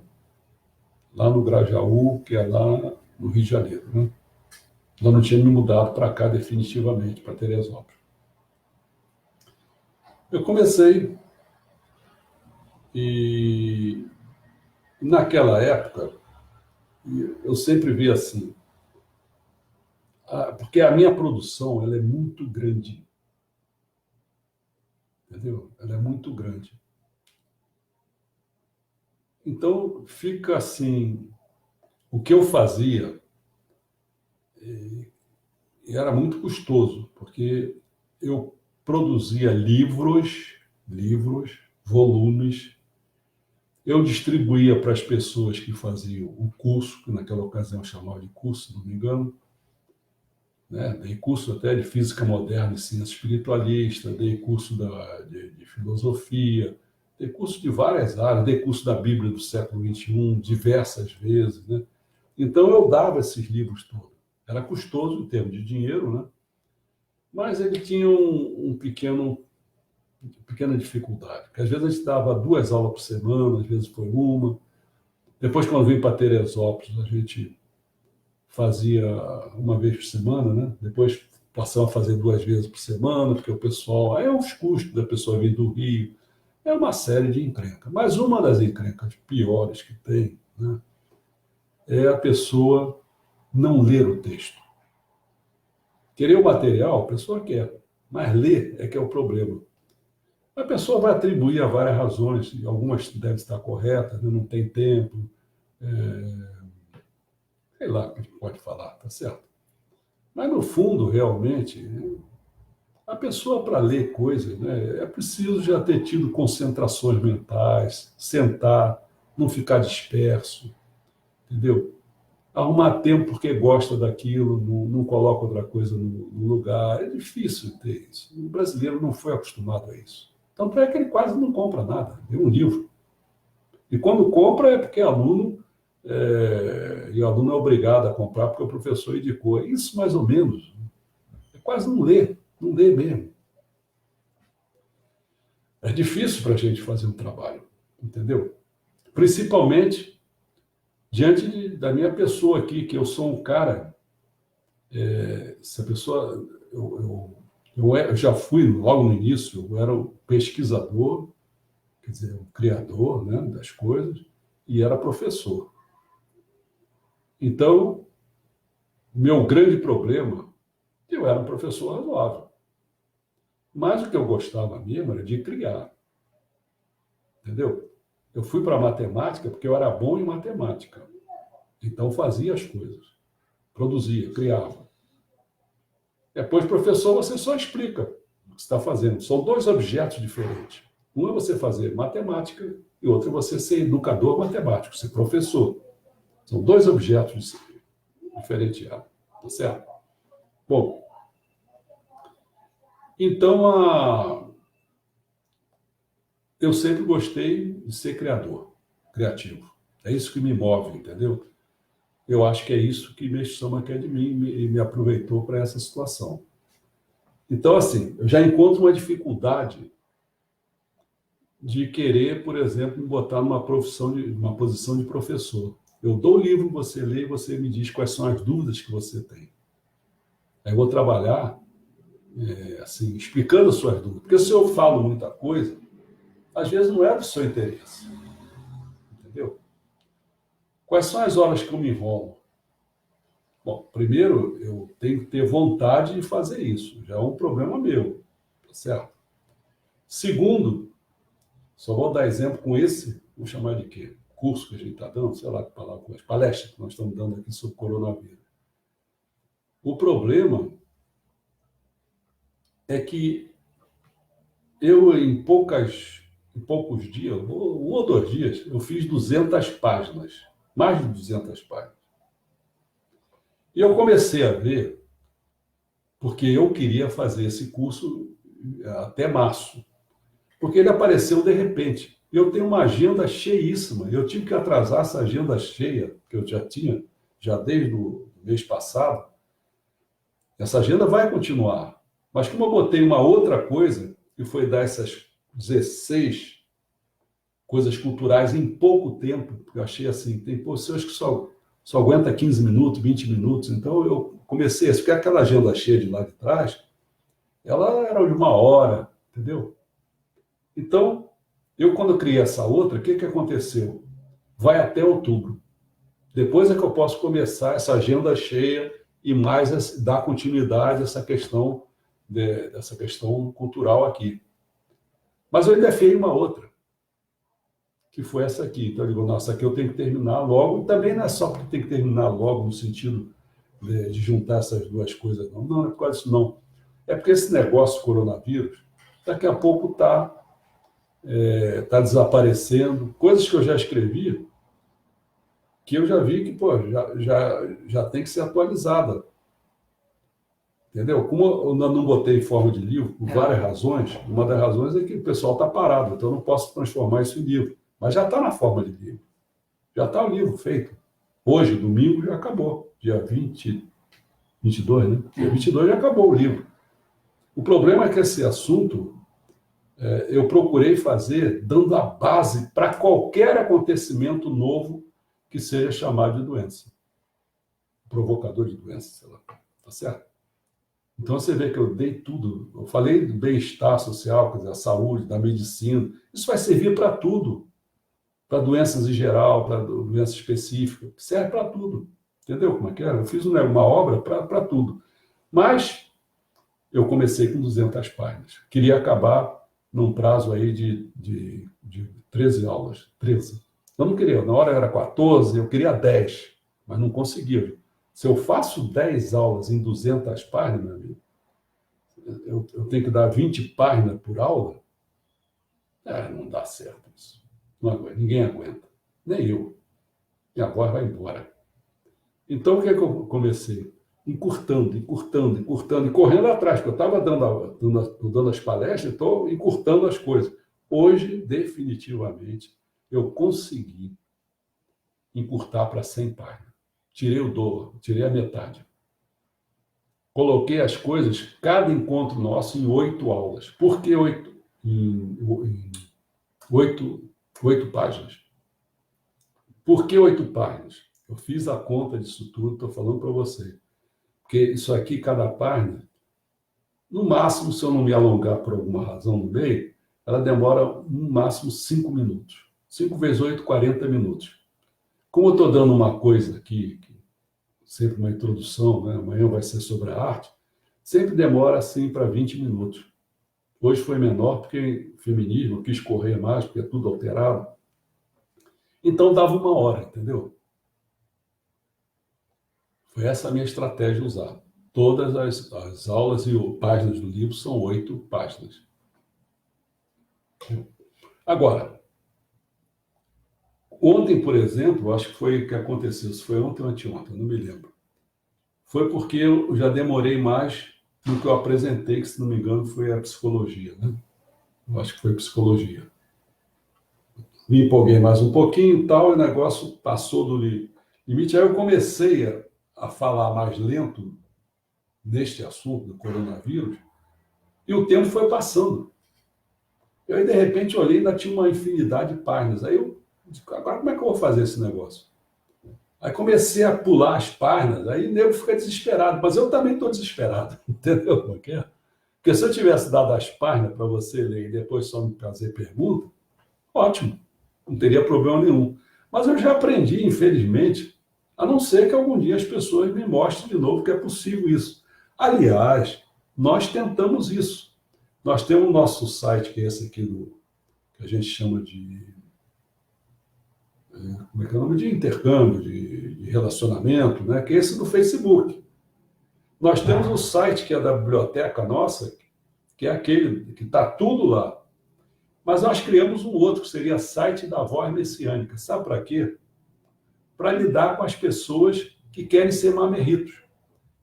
lá no Grajaú, que é lá no Rio de Janeiro, né? Eu não tinha me mudado para cá definitivamente, para Teresópolis. Eu comecei e naquela época eu sempre vi assim, porque a minha produção ela é muito grande, entendeu? Ela é muito grande. Então fica assim, o que eu fazia era muito custoso, porque eu produzia livros, volumes. Eu distribuía para as pessoas que faziam o curso, que naquela ocasião eu chamava de curso, se não me engano, né? Dei curso até de física moderna e ciência espiritualista, dei curso de filosofia, dei curso de várias áreas, dei curso da Bíblia do século XXI diversas vezes, né? Então eu dava esses livros todos. Era custoso em termos de dinheiro, né? Mas ele tinha pequena dificuldade, porque às vezes a gente dava 2 aulas por semana, às vezes foi uma. Depois, quando vim para Teresópolis, a gente fazia uma vez por semana, né? Depois passamos a fazer 2 vezes por semana, porque o pessoal, aí é os custos da pessoa vir do Rio, é uma série de encrencas. Mas uma das encrencas piores que tem, né, é a pessoa não ler o texto. Querer o material, a pessoa quer, mas ler é que é o problema. A pessoa vai atribuir a várias razões, e algumas devem estar corretas, né? Não tem tempo, sei lá o que a gente pode falar, tá certo? Mas, no fundo, realmente, a pessoa, para ler coisas, né, é preciso já ter tido concentrações mentais, sentar, não ficar disperso, entendeu? Arrumar tempo porque gosta daquilo, não coloca outra coisa no lugar. É difícil ter isso. O brasileiro não foi acostumado a isso. Tanto é que ele quase não compra nada, nem um livro. E quando compra é porque é aluno, e o aluno é obrigado a comprar porque o professor indicou. É isso mais ou menos. É quase não lê mesmo. É difícil para a gente fazer um trabalho, entendeu? Principalmente diante da minha pessoa aqui, que eu sou um cara, essa pessoa, eu já fui logo no início, eu era o pesquisador, quer dizer, o criador, né, das coisas, e era professor. Então, meu grande problema, eu era um professor razoável, mas o que eu gostava mesmo era de criar, entendeu? Eu fui para a matemática porque eu era bom em matemática. Então fazia as coisas, produzia, criava. Depois, professor, você só explica o que está fazendo. São 2 objetos diferentes. Um é você fazer matemática e outro é você ser educador matemático, ser professor. São 2 objetos diferenciados, tá certo? Bom, então eu sempre gostei de ser criador, criativo. É isso que me move, entendeu? Eu acho que é isso que Meixo Sama quer de mim e me aproveitou para essa situação. Então, assim, eu já encontro uma dificuldade de querer, por exemplo, me botar numa posição de professor. Eu dou o livro, você lê e você me diz quais são as dúvidas que você tem. Aí eu vou trabalhar, assim, explicando as suas dúvidas. Porque se eu falo muita coisa, às vezes não é do seu interesse, entendeu? Quais são as horas que eu me enrolo? Bom, primeiro, eu tenho que ter vontade de fazer isso. Já é um problema meu, tá certo? Segundo, só vou dar exemplo com esse, vou chamar de quê? Curso que a gente está dando, sei lá que palavra, palestra que nós estamos dando aqui sobre coronavírus. O problema é que eu, em poucos dias, um ou 2 dias, eu fiz 200 páginas, mais de 200 páginas. E eu comecei a ver, porque eu queria fazer esse curso até março, porque ele apareceu de repente. Eu tenho uma agenda cheíssima, eu tive que atrasar essa agenda cheia, que eu já tinha, já desde o mês passado. Essa agenda vai continuar. Mas como eu botei uma outra coisa, que foi dar essas 16 coisas culturais em pouco tempo, eu achei assim, tem pessoas que só aguenta 15 minutos, 20 minutos, então eu comecei, porque aquela agenda cheia de lá de trás, ela era de 1 hora, entendeu? Então, eu quando criei essa outra, o que aconteceu? Vai até outubro. Depois é que eu posso começar essa agenda cheia e mais dar continuidade a dessa questão cultural aqui. Mas eu ainda fiz uma outra, que foi essa aqui. Então eu digo, nossa, aqui eu tenho que terminar logo. E também não é só porque tem que terminar logo no sentido de juntar essas duas coisas, não. Não é por causa disso, não. É porque esse negócio coronavírus, daqui a pouco tá desaparecendo. Coisas que eu já escrevi, que eu já vi que, pô, já tem que ser atualizada. Entendeu? Como eu não botei em forma de livro, por várias razões, uma das razões é que o pessoal está parado, então eu não posso transformar isso em livro. Mas já está na forma de livro. Já está o livro feito. Hoje, domingo, já acabou. Dia 22, né? Dia 22 já acabou o livro. O problema é que esse assunto eu procurei fazer dando a base para qualquer acontecimento novo que seja chamado de doença. Provocador de doença, sei lá. Tá certo? Então você vê que eu dei tudo. Eu falei do bem-estar social, quer dizer, a saúde, da medicina. Isso vai servir para tudo. Para doenças em geral, para doenças específicas. Serve para tudo. Entendeu como é que é? Eu fiz uma obra para tudo. Mas eu comecei com 200 páginas. Queria acabar num prazo aí de 13 aulas. 13. Eu não queria. Na hora era 14, eu queria 10. Mas não conseguia. Se eu faço 10 aulas em 200 páginas, meu amigo, eu tenho que dar 20 páginas por aula? Não dá certo isso. Não aguenta, ninguém aguenta. Nem eu. E agora vai embora. Então, o que é que eu comecei? Encurtando, encurtando, encurtando, e correndo atrás, porque eu estava dando as palestras, estou encurtando as coisas. Hoje, definitivamente, eu consegui encurtar para 100 páginas. Tirei o dobro, tirei a metade. Coloquei as coisas, cada encontro nosso, em 8 aulas. Por que 8? Em 8 páginas. Por que 8 páginas? Eu fiz a conta disso tudo, estou falando para você. Porque isso aqui, cada página, no máximo, se eu não me alongar por alguma razão no meio, ela demora no máximo 5 minutos. 5 vezes 8, 40 minutos. Como eu estou dando uma coisa aqui, sempre uma introdução, né? Amanhã vai ser sobre a arte, sempre demora assim para 20 minutos. Hoje foi menor porque feminismo, eu quis correr mais, porque é tudo alterado. Então dava 1 hora, entendeu? Foi essa a minha estratégia usar. Todas as aulas e páginas do livro são 8 páginas. Agora, ontem, por exemplo, acho que foi o que aconteceu, se foi ontem ou anteontem, não me lembro. Foi porque eu já demorei mais do que eu apresentei, que se não me engano foi a psicologia, né? Eu acho que foi psicologia. me empolguei mais um pouquinho e tal, e o negócio passou do limite. Aí eu comecei a falar mais lento neste assunto do coronavírus, e o tempo foi passando. E aí, de repente, eu olhei e ainda tinha uma infinidade de páginas. Aí eu disse, agora como é que eu vou fazer esse negócio? Aí comecei a pular as páginas, aí o nego fica desesperado, mas eu também estou desesperado, entendeu? Porque se eu tivesse dado as páginas para você ler e depois só me fazer pergunta, ótimo, não teria problema nenhum. Mas eu já aprendi, infelizmente, a não ser que algum dia as pessoas me mostrem de novo que é possível isso. Aliás, nós tentamos isso. Nós temos o nosso site, que é esse aqui, que a gente chama de, como é que é o nome? De intercâmbio, de relacionamento, né? Que é esse do Facebook. Nós temos um site que é da biblioteca nossa, que é aquele que está tudo lá. Mas nós criamos um outro, que seria site da voz messiânica. Sabe para quê? Para lidar com as pessoas que querem ser mamerritos.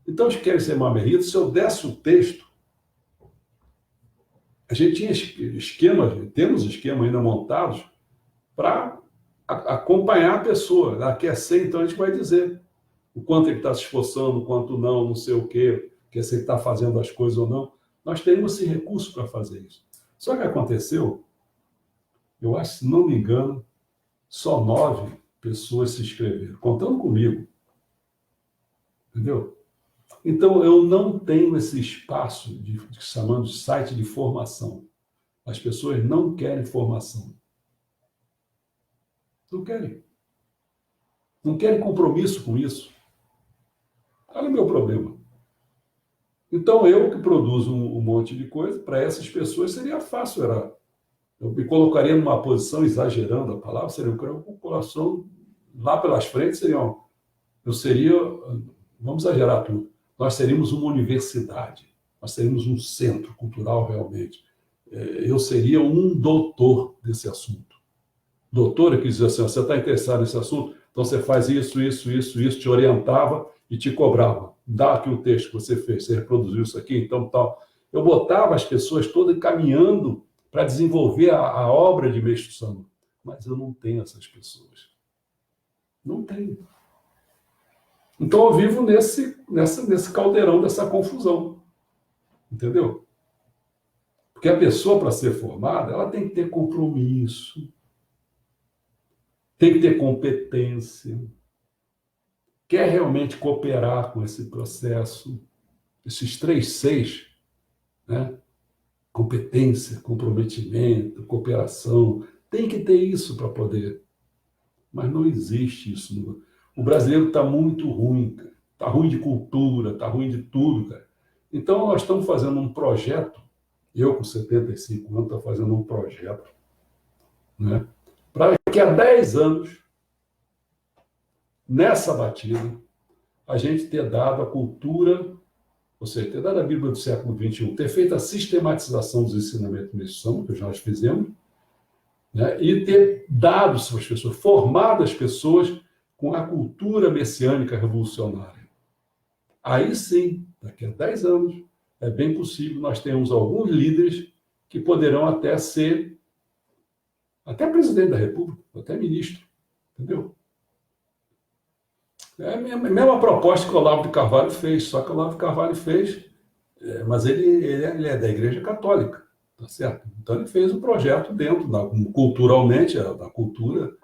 Então, os que querem ser mamerritos, se eu desse o texto, a gente tinha esquemas, temos esquemas ainda montados para acompanhar a pessoa. Ela quer ser, então a gente vai dizer o quanto ele está se esforçando, o quanto não sei o quê, que se ele está fazendo as coisas ou não. Nós temos esse recurso para fazer isso. Só que aconteceu, eu acho, se não me engano, só 9 pessoas se inscreveram, contando comigo. Entendeu? Então, eu não tenho esse espaço de chamando de site de formação. As pessoas não querem formação. Não querem. Não querem compromisso com isso. Olha o meu problema. Então, eu que produzo um monte de coisa, para essas pessoas seria fácil. Eu me colocaria numa posição, exagerando a palavra, seria uma população lá pelas frentes, eu seria, vamos exagerar tudo, nós seríamos uma universidade, nós seríamos um centro cultural realmente. Eu seria um doutor desse assunto. Doutora que dizia assim, você está interessado nesse assunto? Então você faz isso, te orientava e te cobrava. Dá aqui o texto que você fez, você reproduziu isso aqui, então tal. Eu botava as pessoas todas caminhando para desenvolver a obra de Meixo Sama. Mas eu não tenho essas pessoas. Não tenho. Então eu vivo nesse caldeirão dessa confusão. Entendeu? Porque a pessoa, para ser formada, ela tem que ter compromisso, tem que ter competência, quer realmente cooperar com esse processo, esses 3 Cs, né? Competência, comprometimento, cooperação, tem que ter isso para poder. Mas não existe isso. O brasileiro está muito ruim, cara. Está ruim de cultura, está ruim de tudo, cara. Então, nós estamos fazendo um projeto, eu com 75 anos estou fazendo um projeto, né? Para daqui a 10 anos, nessa batida, a gente ter dado a cultura, ou seja, ter dado a Bíblia do século XXI, ter feito a sistematização dos ensinamentos de Meixo Sama, que nós fizemos, né? E ter dado para as pessoas, formado as pessoas com a cultura messiânica revolucionária. Aí sim, daqui a 10 anos, é bem possível nós termos alguns líderes que poderão até ser até presidente da República, até ministro, entendeu? É a mesma proposta que o Olavo de Carvalho fez, só que o Olavo de Carvalho fez, mas ele é da Igreja Católica, tá certo? Então ele fez um projeto dentro, culturalmente, da cultura,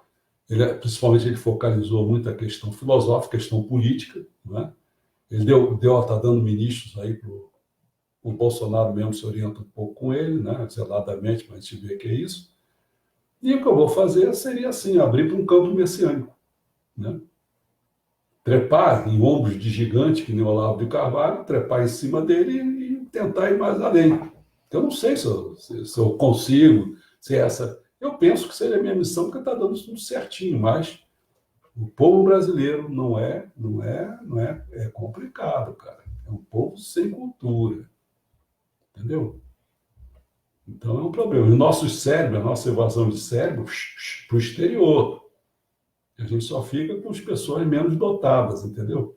principalmente ele focalizou muito a questão filosófica, a questão política, né? Ele está dando ministros aí para o Bolsonaro mesmo se orienta um pouco com ele, né? Zeladamente, para a gente ver que é isso. E o que eu vou fazer seria assim, abrir para um campo messiânico, né? Trepar em ombros de gigante, que nem o Olavo de Carvalho, trepar em cima dele e tentar ir mais além. Eu não sei se eu consigo, se essa... Eu penso que seria a minha missão, porque está dando tudo certinho, mas o povo brasileiro é complicado, cara. É um povo sem cultura, entendeu? Então é um problema. E o nosso cérebro, a nossa evasão de cérebro, para o exterior. A gente só fica com as pessoas menos dotadas, entendeu?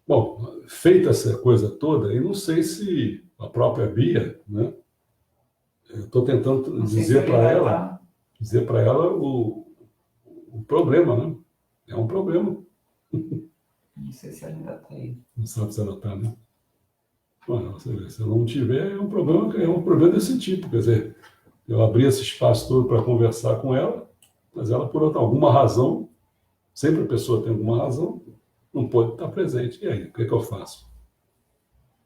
Bom, feita essa coisa toda, eu não sei se a própria Bia, né? Eu estou tentando dizer para ela. dizer para ela o problema, né? É um problema. Não sei se ela ainda está aí. Não sabe se ela está, né? Bueno, se ela não tiver, é um problema desse tipo. Quer dizer, eu abri esse espaço todo para conversar com ela, mas ela, por alguma razão, sempre a pessoa tem alguma razão, não pode estar presente. E aí, o que é que eu faço?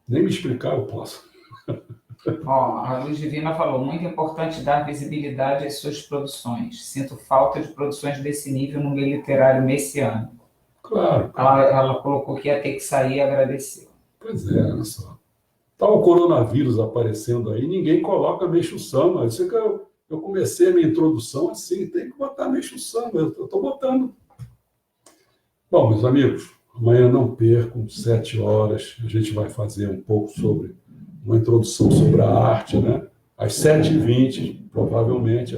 Nem me explicar eu posso. Ó, a Luz Divina falou, muito importante dar visibilidade às suas produções. Sinto falta de produções desse nível no meio literário messiânico. Claro. Ela colocou que ia ter que sair e agradeceu. Pois é, olha só. Está o coronavírus aparecendo aí, ninguém coloca Meixo Sama. Isso que eu comecei a minha introdução assim, tem que botar Meixo Sama, eu estou botando. Bom, meus amigos, amanhã não percam, 7 horas, a gente vai fazer um pouco sobre uma introdução sobre a arte, né? Às 7h20, provavelmente,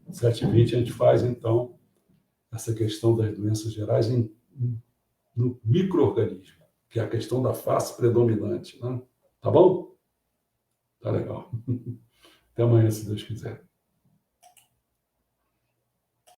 às 7h20 a gente faz, então, essa questão das doenças gerais no micro-organismo, que é a questão da face predominante, né? Tá bom? Tá legal. Até amanhã, se Deus quiser.